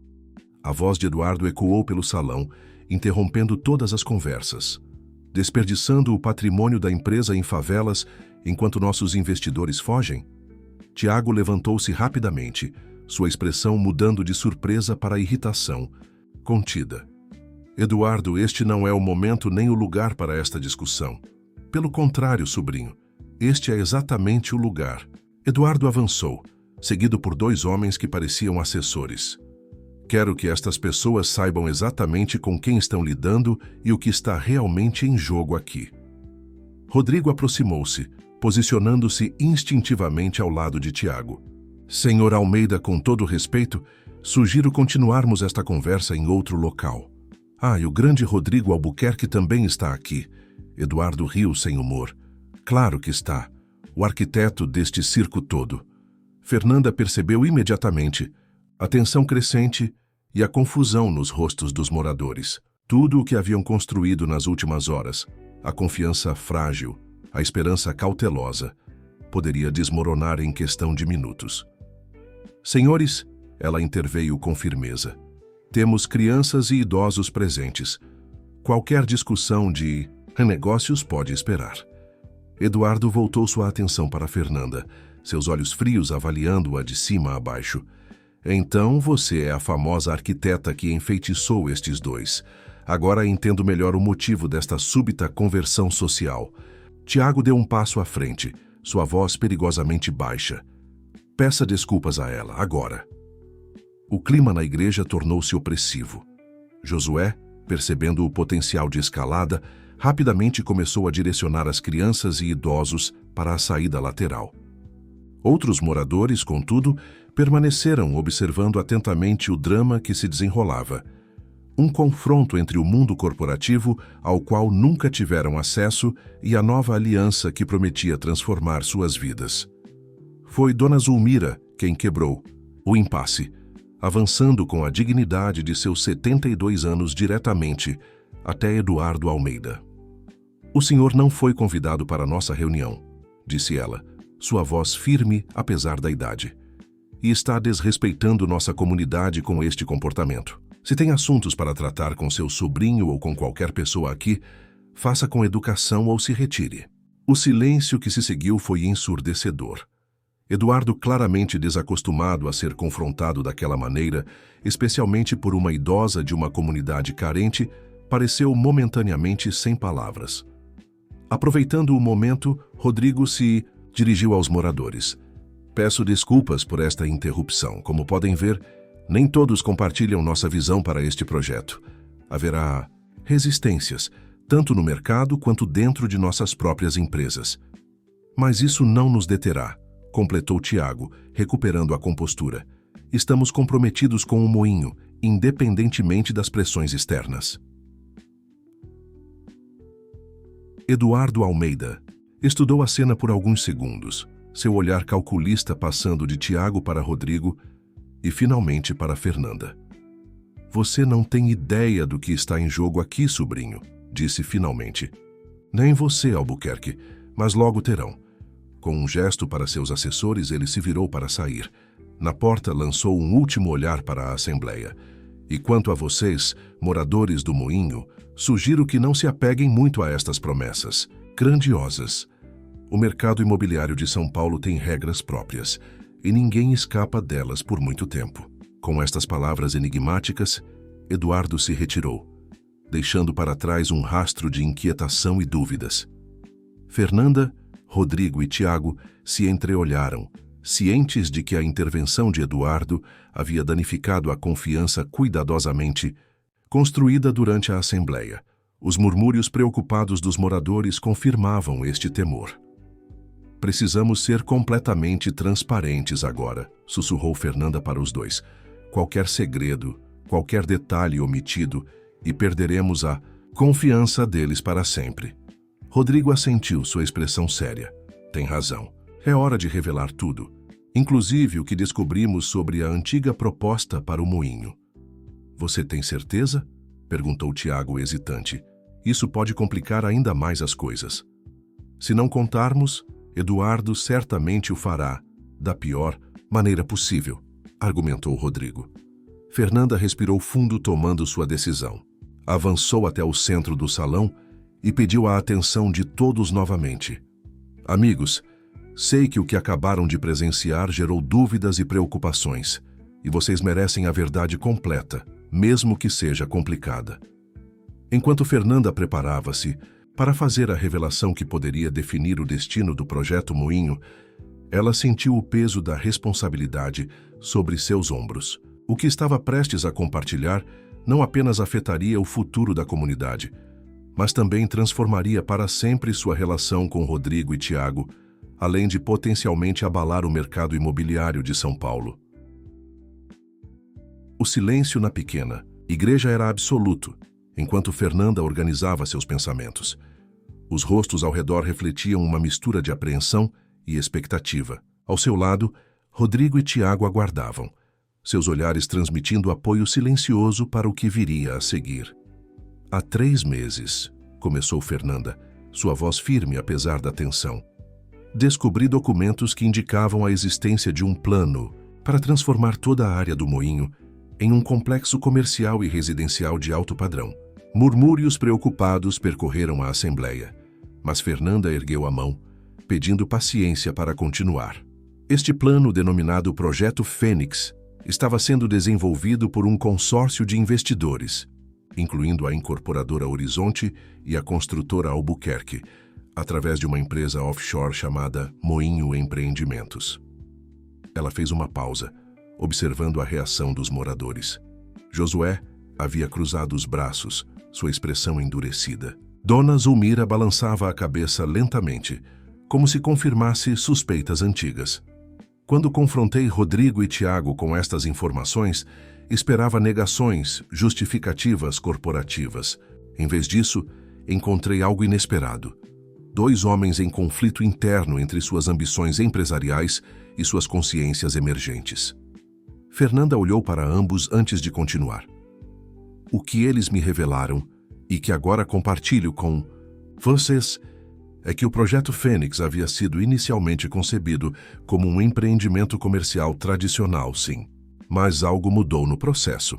A voz de Eduardo ecoou pelo salão, interrompendo todas as conversas. Desperdiçando o patrimônio da empresa em favelas enquanto nossos investidores fogem? Tiago levantou-se rapidamente, sua expressão mudando de surpresa para irritação, contida. Eduardo, este não é o momento nem o lugar para esta discussão. Pelo contrário, sobrinho, este é exatamente o lugar. Eduardo avançou, seguido por dois homens que pareciam assessores. Quero que estas pessoas saibam exatamente com quem estão lidando e o que está realmente em jogo aqui. Rodrigo aproximou-se, posicionando-se instintivamente ao lado de Tiago. Senhor Almeida, com todo respeito, sugiro continuarmos esta conversa em outro local. Ah, e o grande Rodrigo Albuquerque também está aqui. Eduardo riu sem humor. Claro que está. O arquiteto deste circo todo. Fernanda percebeu imediatamente a tensão crescente e a confusão nos rostos dos moradores. Tudo o que haviam construído nas últimas horas, a confiança frágil, a esperança cautelosa, poderia desmoronar em questão de minutos. Senhores, ela interveio com firmeza. Temos crianças e idosos presentes. Qualquer discussão de negócios pode esperar. Eduardo voltou sua atenção para Fernanda, seus olhos frios avaliando-a de cima a baixo. Então você é a famosa arquiteta que enfeitiçou estes dois. Agora entendo melhor o motivo desta súbita conversão social. Tiago deu um passo à frente, sua voz perigosamente baixa. Peça desculpas a ela, agora. O clima na igreja tornou-se opressivo. Josué, percebendo o potencial de escalada, rapidamente começou a direcionar as crianças e idosos para a saída lateral. Outros moradores, contudo, permaneceram observando atentamente o drama que se desenrolava. Um confronto entre o mundo corporativo, ao qual nunca tiveram acesso, e a nova aliança que prometia transformar suas vidas. Foi Dona Zulmira quem quebrou o impasse, avançando com a dignidade de seus 72 anos diretamente até Eduardo Almeida. O senhor não foi convidado para nossa reunião, disse ela, sua voz firme apesar da idade. E está desrespeitando nossa comunidade com este comportamento. Se tem assuntos para tratar com seu sobrinho ou com qualquer pessoa aqui, faça com educação ou se retire. O silêncio que se seguiu foi ensurdecedor. Eduardo, claramente desacostumado a ser confrontado daquela maneira, especialmente por uma idosa de uma comunidade carente, pareceu momentaneamente sem palavras. Aproveitando o momento, Rodrigo se dirigiu aos moradores. Peço desculpas por esta interrupção. Como podem ver, Nem todos compartilham nossa visão para este projeto. Haverá resistências, tanto no mercado quanto dentro de nossas próprias empresas. Mas isso não nos deterá, completou Tiago, recuperando a compostura. Estamos comprometidos com o moinho, independentemente das pressões externas. Eduardo Almeida estudou a cena por alguns segundos, seu olhar calculista passando de Tiago para Rodrigo e, finalmente, para Fernanda. Você não tem ideia do que está em jogo aqui, sobrinho, disse finalmente. Nem você, Albuquerque, mas logo terão. Com um gesto para seus assessores, ele se virou para sair. Na porta, lançou um último olhar para a Assembleia. E quanto a vocês, moradores do moinho, sugiro que não se apeguem muito a estas promessas, grandiosas. O mercado imobiliário de São Paulo tem regras próprias, e ninguém escapa delas por muito tempo. Com estas palavras enigmáticas, Eduardo se retirou, deixando para trás um rastro de inquietação e dúvidas. Fernanda, Rodrigo e Tiago se entreolharam, cientes de que a intervenção de Eduardo havia danificado a confiança cuidadosamente construída durante a Assembleia. Os murmúrios preocupados dos moradores confirmavam este temor. Precisamos ser completamente transparentes agora, sussurrou Fernanda para os dois. Qualquer segredo, qualquer detalhe omitido, e perderemos a confiança deles para sempre. Rodrigo assentiu, sua expressão séria. Tem razão. É hora de revelar tudo, inclusive o que descobrimos sobre a antiga proposta para o moinho. Você tem certeza? Perguntou Tiago hesitante. Isso pode complicar ainda mais as coisas. Se não contarmos, Eduardo certamente o fará, da pior maneira possível, argumentou Rodrigo. Fernanda respirou fundo, tomando sua decisão. Avançou até o centro do salão e pediu a atenção de todos novamente. Amigos, sei que o que acabaram de presenciar gerou dúvidas e preocupações, e vocês merecem a verdade completa, mesmo que seja complicada. Enquanto Fernanda preparava-se para fazer a revelação que poderia definir o destino do projeto Moinho, ela sentiu o peso da responsabilidade sobre seus ombros. O que estava prestes a compartilhar não apenas afetaria o futuro da comunidade, mas também transformaria para sempre sua relação com Rodrigo e Tiago, além de potencialmente abalar o mercado imobiliário de São Paulo. O silêncio na pequena igreja era absoluto, enquanto Fernanda organizava seus pensamentos. Os rostos ao redor refletiam uma mistura de apreensão e expectativa. Ao seu lado, Rodrigo e Tiago aguardavam, seus olhares transmitindo apoio silencioso para o que viria a seguir. Há 3 meses, começou Fernanda, sua voz firme apesar da tensão. Descobri documentos que indicavam a existência de um plano para transformar toda a área do moinho em um complexo comercial e residencial de alto padrão. Murmúrios preocupados percorreram a Assembleia, mas Fernanda ergueu a mão, pedindo paciência para continuar. Este plano, denominado Projeto Fênix, estava sendo desenvolvido por um consórcio de investidores, incluindo a incorporadora Horizonte e a construtora Albuquerque, através de uma empresa offshore chamada Moinho Empreendimentos. Ela fez uma pausa, observando a reação dos moradores. Josué havia cruzado os braços, sua expressão endurecida. Dona Zulmira balançava a cabeça lentamente, como se confirmasse suspeitas antigas. Quando confrontei Rodrigo e Tiago com estas informações, esperava negações, justificativas corporativas. Em vez disso, encontrei algo inesperado. 2 homens em conflito interno entre suas ambições empresariais e suas consciências emergentes. Fernanda olhou para ambos antes de continuar. O que eles me revelaram, e que agora compartilho com vocês, é que o Projeto Fênix havia sido inicialmente concebido como um empreendimento comercial tradicional, sim. Mas algo mudou no processo.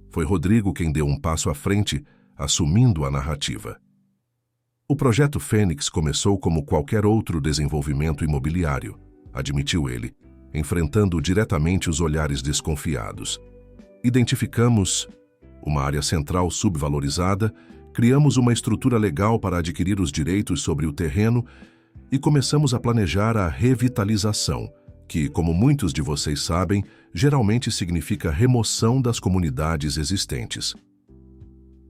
Foi Rodrigo quem deu um passo à frente, assumindo a narrativa. O Projeto Fênix começou como qualquer outro desenvolvimento imobiliário, admitiu ele, enfrentando diretamente os olhares desconfiados. Identificamos uma área central subvalorizada, criamos uma estrutura legal para adquirir os direitos sobre o terreno e começamos a planejar a revitalização, que, como muitos de vocês sabem, geralmente significa remoção das comunidades existentes.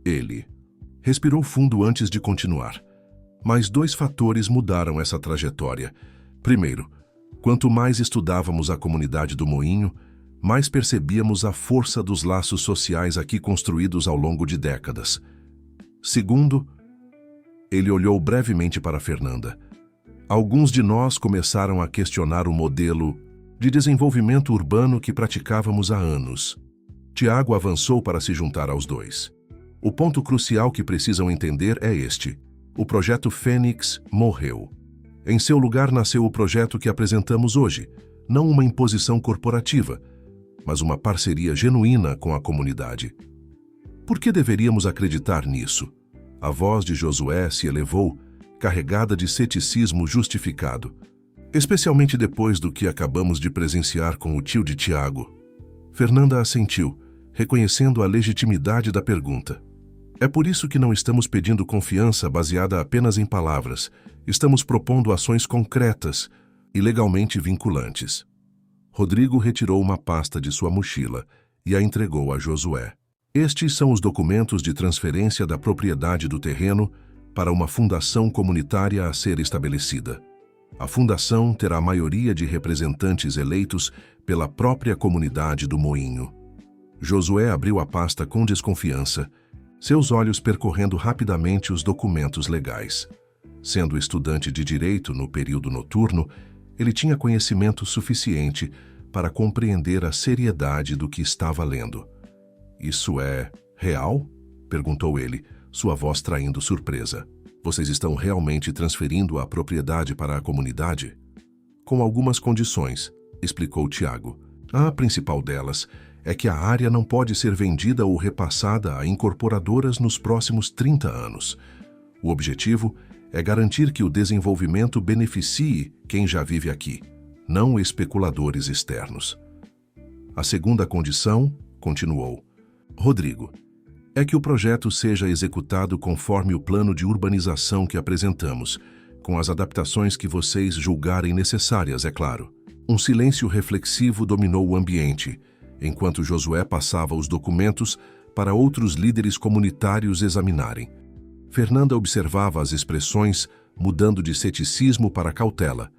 Ele respirou fundo antes de continuar. Mas 2 fatores mudaram essa trajetória. Primeiro, quanto mais estudávamos a comunidade do Moinho, mais percebíamos a força dos laços sociais aqui construídos ao longo de décadas. Segundo, ele olhou brevemente para Fernanda. Alguns de nós começaram a questionar o modelo de desenvolvimento urbano que praticávamos há anos. Tiago avançou para se juntar aos 2. O ponto crucial que precisam entender é este: o projeto Fênix morreu. Em seu lugar nasceu o projeto que apresentamos hoje, não uma imposição corporativa, mas uma parceria genuína com a comunidade. Por que deveríamos acreditar nisso? A voz de Josué se elevou, carregada de ceticismo justificado, especialmente depois do que acabamos de presenciar com o tio de Tiago. Fernanda assentiu, reconhecendo a legitimidade da pergunta. É por isso que não estamos pedindo confiança baseada apenas em palavras. Estamos propondo ações concretas e legalmente vinculantes. Rodrigo retirou uma pasta de sua mochila e a entregou a Josué. Estes são os documentos de transferência da propriedade do terreno para uma fundação comunitária a ser estabelecida. A fundação terá a maioria de representantes eleitos pela própria comunidade do Moinho. Josué abriu a pasta com desconfiança, seus olhos percorrendo rapidamente os documentos legais. Sendo estudante de direito no período noturno, ele tinha conhecimento suficiente para compreender a seriedade do que estava lendo. "Isso é real?" perguntou ele, sua voz traindo surpresa. "Vocês estão realmente transferindo a propriedade para a comunidade?" "Com algumas condições", explicou Tiago. "A principal delas é que a área não pode ser vendida ou repassada a incorporadoras nos próximos 30 anos. O objetivo é garantir que o desenvolvimento beneficie quem já vive aqui, não especuladores externos." "A segunda condição", continuou Rodrigo, "é que o projeto seja executado conforme o plano de urbanização que apresentamos, com as adaptações que vocês julgarem necessárias, é claro." Um silêncio reflexivo dominou o ambiente, enquanto Josué passava os documentos para outros líderes comunitários examinarem. Fernanda observava as expressões, mudando de ceticismo para cautela,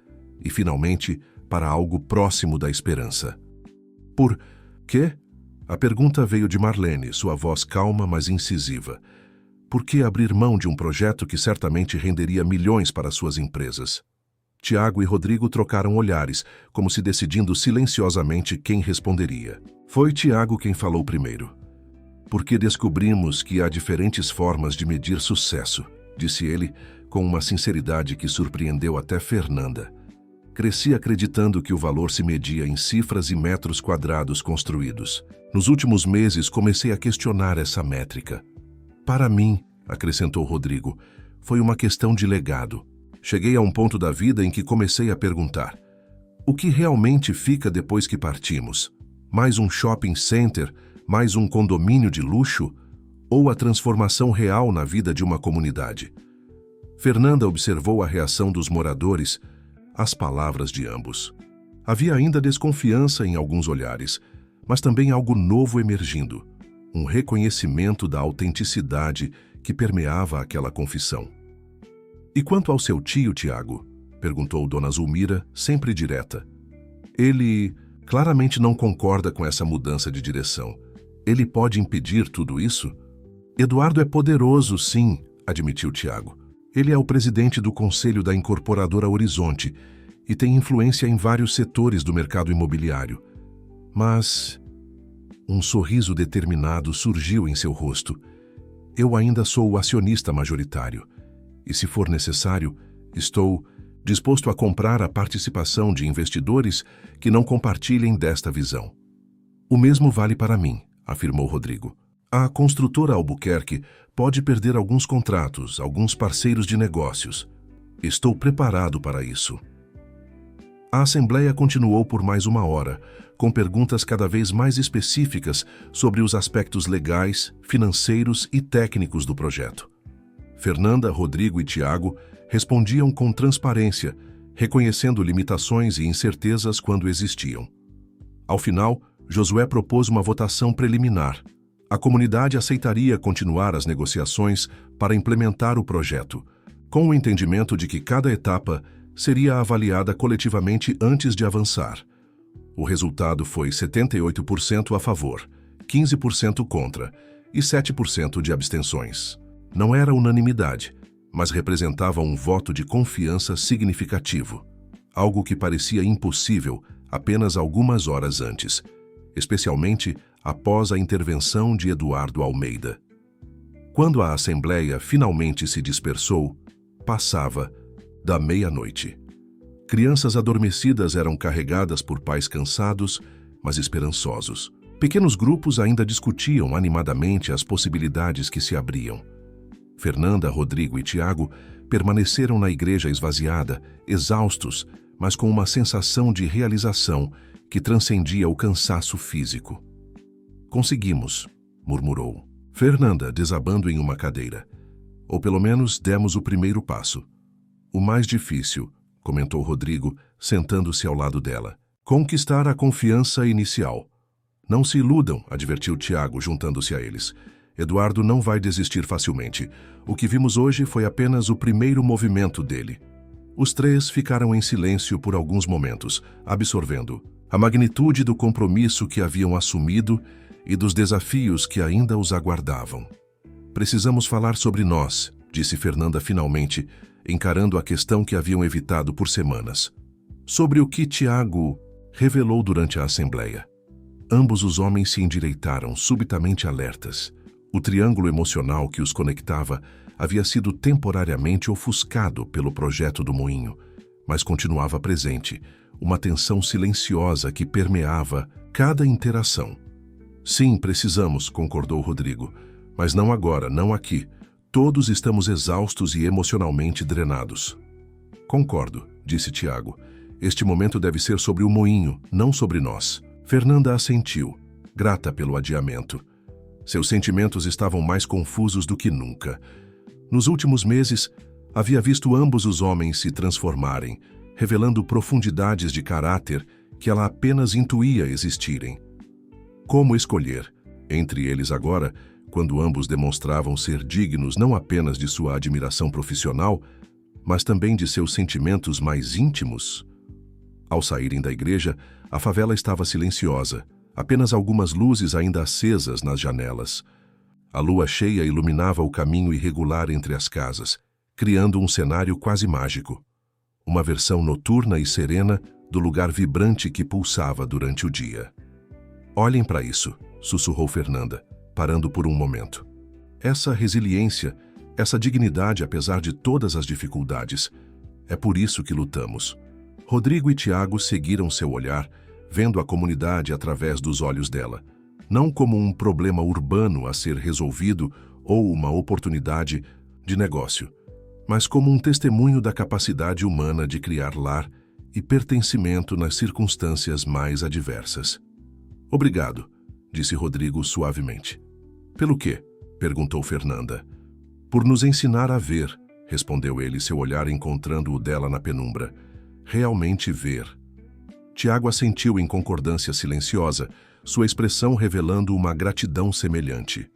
e finalmente para algo próximo da esperança. "Por quê?" A pergunta veio de Marlene, sua voz calma, mas incisiva. "Por que abrir mão de um projeto que certamente renderia milhões para suas empresas?" Tiago e Rodrigo trocaram olhares, como se decidindo silenciosamente quem responderia. Foi Tiago quem falou primeiro. "Porque descobrimos que há diferentes formas de medir sucesso", disse ele, com uma sinceridade que surpreendeu até Fernanda. "Cresci acreditando que o valor se media em cifras e metros quadrados construídos. Nos últimos meses comecei a questionar essa métrica. Para mim", acrescentou Rodrigo, "foi uma questão de legado. Cheguei a um ponto da vida em que comecei a perguntar: o que realmente fica depois que partimos? Mais um shopping center? Mais um condomínio de luxo? Ou a transformação real na vida de uma comunidade?" Fernanda observou a reação dos moradores às palavras de ambos. Havia ainda desconfiança em alguns olhares, mas também algo novo emergindo, um reconhecimento da autenticidade que permeava aquela confissão. "E quanto ao seu tio, Tiago?" perguntou Dona Zulmira, sempre direta. "Ele claramente não concorda com essa mudança de direção. Ele pode impedir tudo isso?" "Eduardo é poderoso, sim", admitiu Tiago. "Ele é o presidente do conselho da incorporadora Horizonte e tem influência em vários setores do mercado imobiliário. Mas..." Um sorriso determinado surgiu em seu rosto. "Eu ainda sou o acionista majoritário. E, se for necessário, estou disposto a comprar a participação de investidores que não compartilhem desta visão." "O mesmo vale para mim", afirmou Rodrigo. "A construtora Albuquerque pode perder alguns contratos, alguns parceiros de negócios. Estou preparado para isso." A assembleia continuou por mais 1 hora, com perguntas cada vez mais específicas sobre os aspectos legais, financeiros e técnicos do projeto. Fernanda, Rodrigo e Tiago respondiam com transparência, reconhecendo limitações e incertezas quando existiam. Ao final, Josué propôs uma votação preliminar. A comunidade aceitaria continuar as negociações para implementar o projeto, com o entendimento de que cada etapa seria avaliada coletivamente antes de avançar. O resultado foi 78% a favor, 15% contra e 7% de abstenções. Não era unanimidade, mas representava um voto de confiança significativo, algo que parecia impossível apenas algumas horas antes, especialmente após a intervenção de Eduardo Almeida. Quando a Assembleia finalmente se dispersou, passava da meia-noite. Crianças adormecidas eram carregadas por pais cansados, mas esperançosos. Pequenos grupos ainda discutiam animadamente as possibilidades que se abriam. Fernanda, Rodrigo e Tiago permaneceram na igreja esvaziada, exaustos, mas com uma sensação de realização que transcendia o cansaço físico. "Conseguimos", murmurou Fernanda, desabando em uma cadeira. "Ou pelo menos demos o primeiro passo." "O mais difícil", comentou Rodrigo, sentando-se ao lado dela. "Conquistar a confiança inicial." "Não se iludam", advertiu Tiago, juntando-se a eles. "Eduardo não vai desistir facilmente. O que vimos hoje foi apenas o primeiro movimento dele." Os três ficaram em silêncio por alguns momentos, absorvendo a magnitude do compromisso que haviam assumido e dos desafios que ainda os aguardavam. "Precisamos falar sobre nós", disse Fernanda finalmente, encarando a questão que haviam evitado por semanas. Sobre o que Tiago revelou durante a assembleia. Ambos os homens se endireitaram, subitamente alertas. O triângulo emocional que os conectava havia sido temporariamente ofuscado pelo projeto do moinho, mas continuava presente, uma tensão silenciosa que permeava cada interação. "Sim, precisamos", concordou Rodrigo, "mas não agora, não aqui. Todos estamos exaustos e emocionalmente drenados." "Concordo", disse Tiago. "Este momento deve ser sobre o moinho, não sobre nós." Fernanda assentiu, grata pelo adiamento. Seus sentimentos estavam mais confusos do que nunca. Nos últimos meses, havia visto ambos os homens se transformarem, revelando profundidades de caráter que ela apenas intuía existirem. Como escolher entre eles agora, quando ambos demonstravam ser dignos não apenas de sua admiração profissional, mas também de seus sentimentos mais íntimos? Ao saírem da igreja, a favela estava silenciosa, apenas algumas luzes ainda acesas nas janelas. A lua cheia iluminava o caminho irregular entre as casas, criando um cenário quase mágico. Uma versão noturna e serena do lugar vibrante que pulsava durante o dia. "Olhem para isso", sussurrou Fernanda, parando por um momento. "Essa resiliência, essa dignidade apesar de todas as dificuldades, é por isso que lutamos." Rodrigo e Tiago seguiram seu olhar, vendo a comunidade através dos olhos dela, não como um problema urbano a ser resolvido ou uma oportunidade de negócio, mas como um testemunho da capacidade humana de criar lar e pertencimento nas circunstâncias mais adversas. "Obrigado", disse Rodrigo suavemente. "Pelo quê?", perguntou Fernanda. "Por nos ensinar a ver", respondeu ele, seu olhar encontrando o dela na penumbra. "Realmente ver." Tiago assentiu em concordância silenciosa, sua expressão revelando uma gratidão semelhante.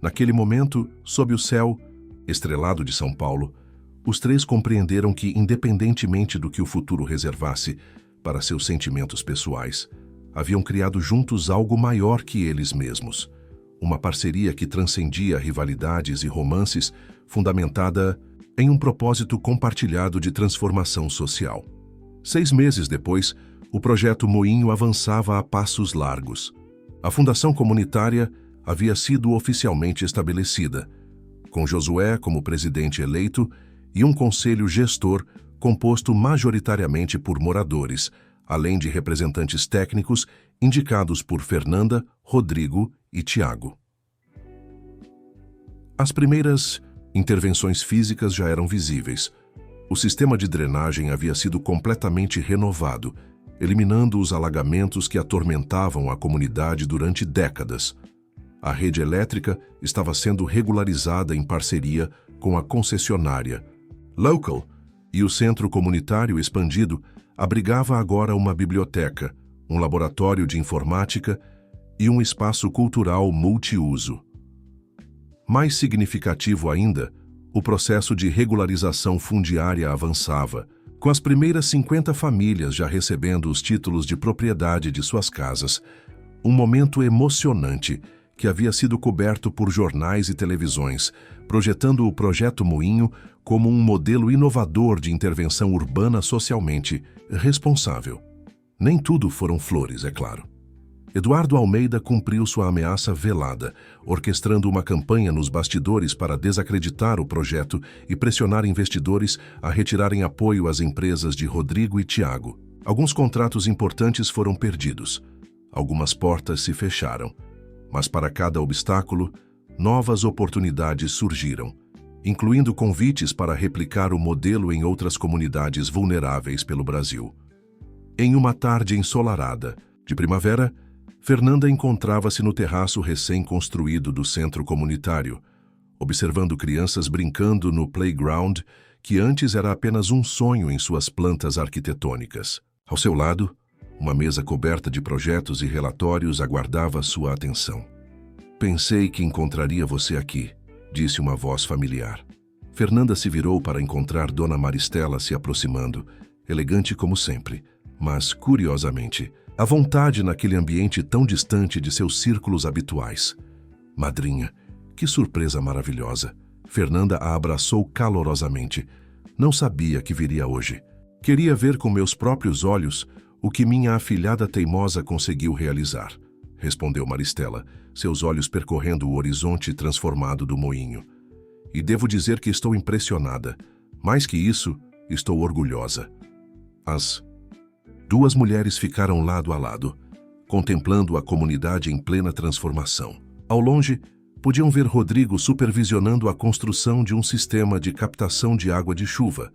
Naquele momento, sob o céu estrelado de São Paulo, os três compreenderam que, independentemente do que o futuro reservasse para seus sentimentos pessoais, haviam criado juntos algo maior que eles mesmos. Uma parceria que transcendia rivalidades e romances, fundamentada em um propósito compartilhado de transformação social. 6 meses depois, o projeto Moinho avançava a passos largos. A fundação comunitária havia sido oficialmente estabelecida, com Josué como presidente eleito e um conselho gestor composto majoritariamente por moradores, além de representantes técnicos indicados por Fernanda, Rodrigo e Tiago. As primeiras intervenções físicas já eram visíveis. O sistema de drenagem havia sido completamente renovado, eliminando os alagamentos que atormentavam a comunidade durante décadas. A rede elétrica estava sendo regularizada em parceria com a concessionária Local, E o centro comunitário expandido abrigava agora uma biblioteca, um laboratório de informática e um espaço cultural multiuso. Mais significativo ainda, o processo de regularização fundiária avançava, com as primeiras 50 famílias já recebendo os títulos de propriedade de suas casas, um momento emocionante que havia sido coberto por jornais e televisões, projetando o Projeto Moinho como um modelo inovador de intervenção urbana socialmente responsável. Nem tudo foram flores, é claro. Eduardo Almeida cumpriu sua ameaça velada, orquestrando uma campanha nos bastidores para desacreditar o projeto e pressionar investidores a retirarem apoio às empresas de Rodrigo e Tiago. Alguns contratos importantes foram perdidos. Algumas portas se fecharam. Mas para cada obstáculo, novas oportunidades surgiram, incluindo convites para replicar o modelo em outras comunidades vulneráveis pelo Brasil. Em uma tarde ensolarada, de primavera, Fernanda encontrava-se no terraço recém-construído do centro comunitário, observando crianças brincando no playground que antes era apenas um sonho em suas plantas arquitetônicas. Ao seu lado, uma mesa coberta de projetos e relatórios aguardava sua atenção. "Pensei que encontraria você aqui", disse uma voz familiar. Fernanda se virou para encontrar Dona Maristela se aproximando, elegante como sempre, mas, curiosamente, à vontade naquele ambiente tão distante de seus círculos habituais. "Madrinha, que surpresa maravilhosa!" Fernanda a abraçou calorosamente. "Não sabia que viria hoje. Queria ver com meus próprios olhos o que minha afilhada teimosa conseguiu realizar", respondeu Maristela, seus olhos percorrendo o horizonte transformado do moinho. "E devo dizer que estou impressionada. Mais que isso, estou orgulhosa." As duas mulheres ficaram lado a lado, contemplando a comunidade em plena transformação. Ao longe, podiam ver Rodrigo supervisionando a construção de um sistema de captação de água de chuva,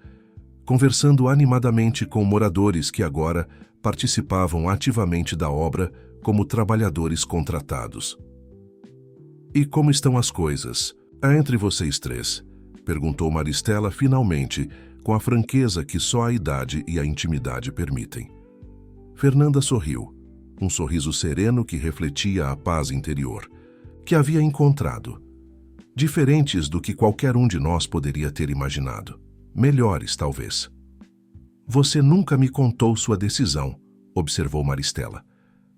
conversando animadamente com moradores que agora participavam ativamente da obra como trabalhadores contratados. "E como estão as coisas? Entre vocês três?", perguntou Maristela finalmente, com a franqueza que só a idade e a intimidade permitem. Fernanda sorriu, um sorriso sereno que refletia a paz interior, que havia encontrado. Diferentes do que qualquer um de nós poderia ter imaginado. Melhores, talvez. "Você nunca me contou sua decisão", observou Maristela.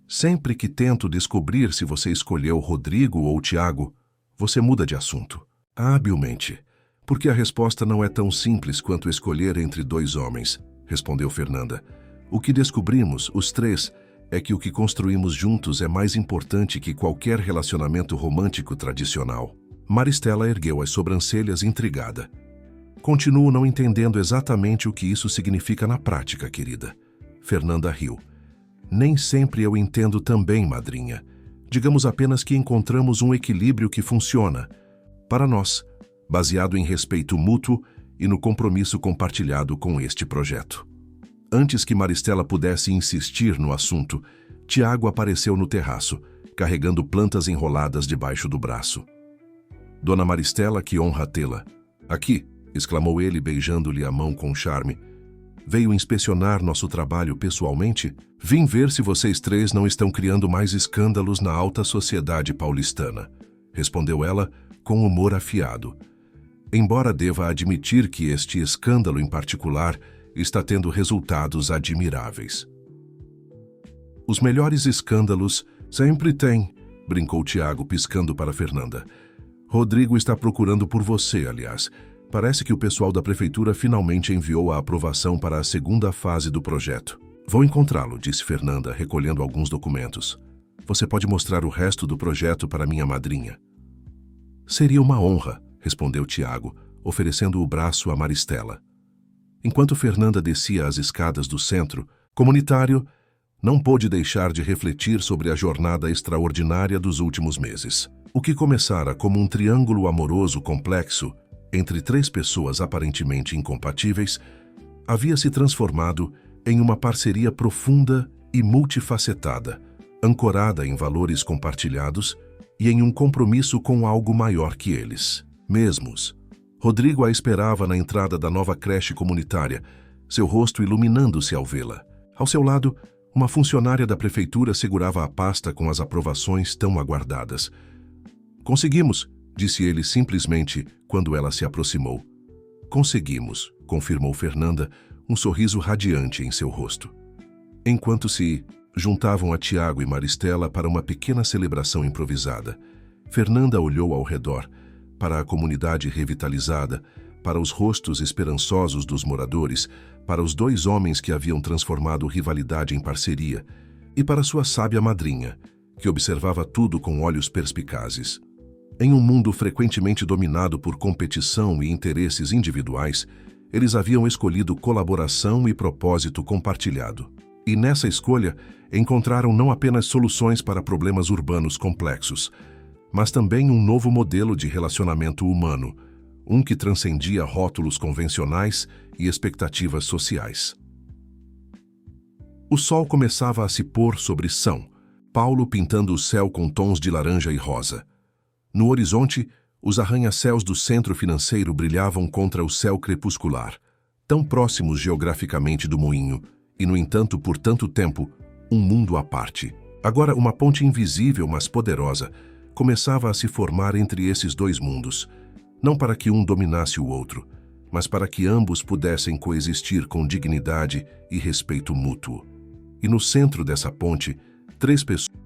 "Sempre que tento descobrir se você escolheu Rodrigo ou Tiago, você muda de assunto. Habilmente, porque a resposta não é tão simples quanto escolher entre dois homens", respondeu Fernanda. "O que descobrimos, os três, é que o que construímos juntos é mais importante que qualquer relacionamento romântico tradicional." Maristela ergueu as sobrancelhas intrigada. "Continuo não entendendo exatamente o que isso significa na prática, querida." Fernanda riu. "Nem sempre eu entendo também, madrinha. Digamos apenas que encontramos um equilíbrio que funciona, para nós, baseado em respeito mútuo e no compromisso compartilhado com este projeto." Antes que Maristela pudesse insistir no assunto, Tiago apareceu no terraço, carregando plantas enroladas debaixo do braço. "Dona Maristela, que honra tê-la." "Aqui", exclamou ele, beijando-lhe a mão com charme. "Veio inspecionar nosso trabalho pessoalmente? Vim ver se vocês três não estão criando mais escândalos na alta sociedade paulistana", respondeu ela com humor afiado. Embora deva admitir que este escândalo em particular está tendo resultados admiráveis. "Os melhores escândalos sempre têm", brincou Tiago, piscando para Fernanda. "Rodrigo está procurando por você, aliás. Parece que o pessoal da prefeitura finalmente enviou a aprovação para a segunda fase do projeto." "Vou encontrá-lo", disse Fernanda, recolhendo alguns documentos. "Você pode mostrar o resto do projeto para minha madrinha." "Seria uma honra", respondeu Tiago, oferecendo o braço a Maristela. Enquanto Fernanda descia as escadas do centro comunitário, não pôde deixar de refletir sobre a jornada extraordinária dos últimos meses. O que começara como um triângulo amoroso complexo entre três pessoas aparentemente incompatíveis, havia se transformado em uma parceria profunda e multifacetada, ancorada em valores compartilhados e em um compromisso com algo maior que eles mesmos. Rodrigo a esperava na entrada da nova creche comunitária, seu rosto iluminando-se ao vê-la. Ao seu lado, uma funcionária da prefeitura segurava a pasta com as aprovações tão aguardadas. "Conseguimos", disse ele simplesmente quando ela se aproximou. "Conseguimos", confirmou Fernanda, um sorriso radiante em seu rosto. Enquanto se juntavam a Tiago e Maristela para uma pequena celebração improvisada, Fernanda olhou ao redor, para a comunidade revitalizada, para os rostos esperançosos dos moradores, para os dois homens que haviam transformado rivalidade em parceria, e para sua sábia madrinha, que observava tudo com olhos perspicazes. Em um mundo frequentemente dominado por competição e interesses individuais, eles haviam escolhido colaboração e propósito compartilhado. E nessa escolha, encontraram não apenas soluções para problemas urbanos complexos, mas também um novo modelo de relacionamento humano, um que transcendia rótulos convencionais e expectativas sociais. O sol começava a se pôr sobre São Paulo, pintando o céu com tons de laranja e rosa. No horizonte, os arranha-céus do centro financeiro brilhavam contra o céu crepuscular, tão próximos geograficamente do moinho, e, no entanto, por tanto tempo, um mundo à parte. Agora, uma ponte invisível, mas poderosa, começava a se formar entre esses dois mundos, não para que um dominasse o outro, mas para que ambos pudessem coexistir com dignidade e respeito mútuo. E no centro dessa ponte, 3 pessoas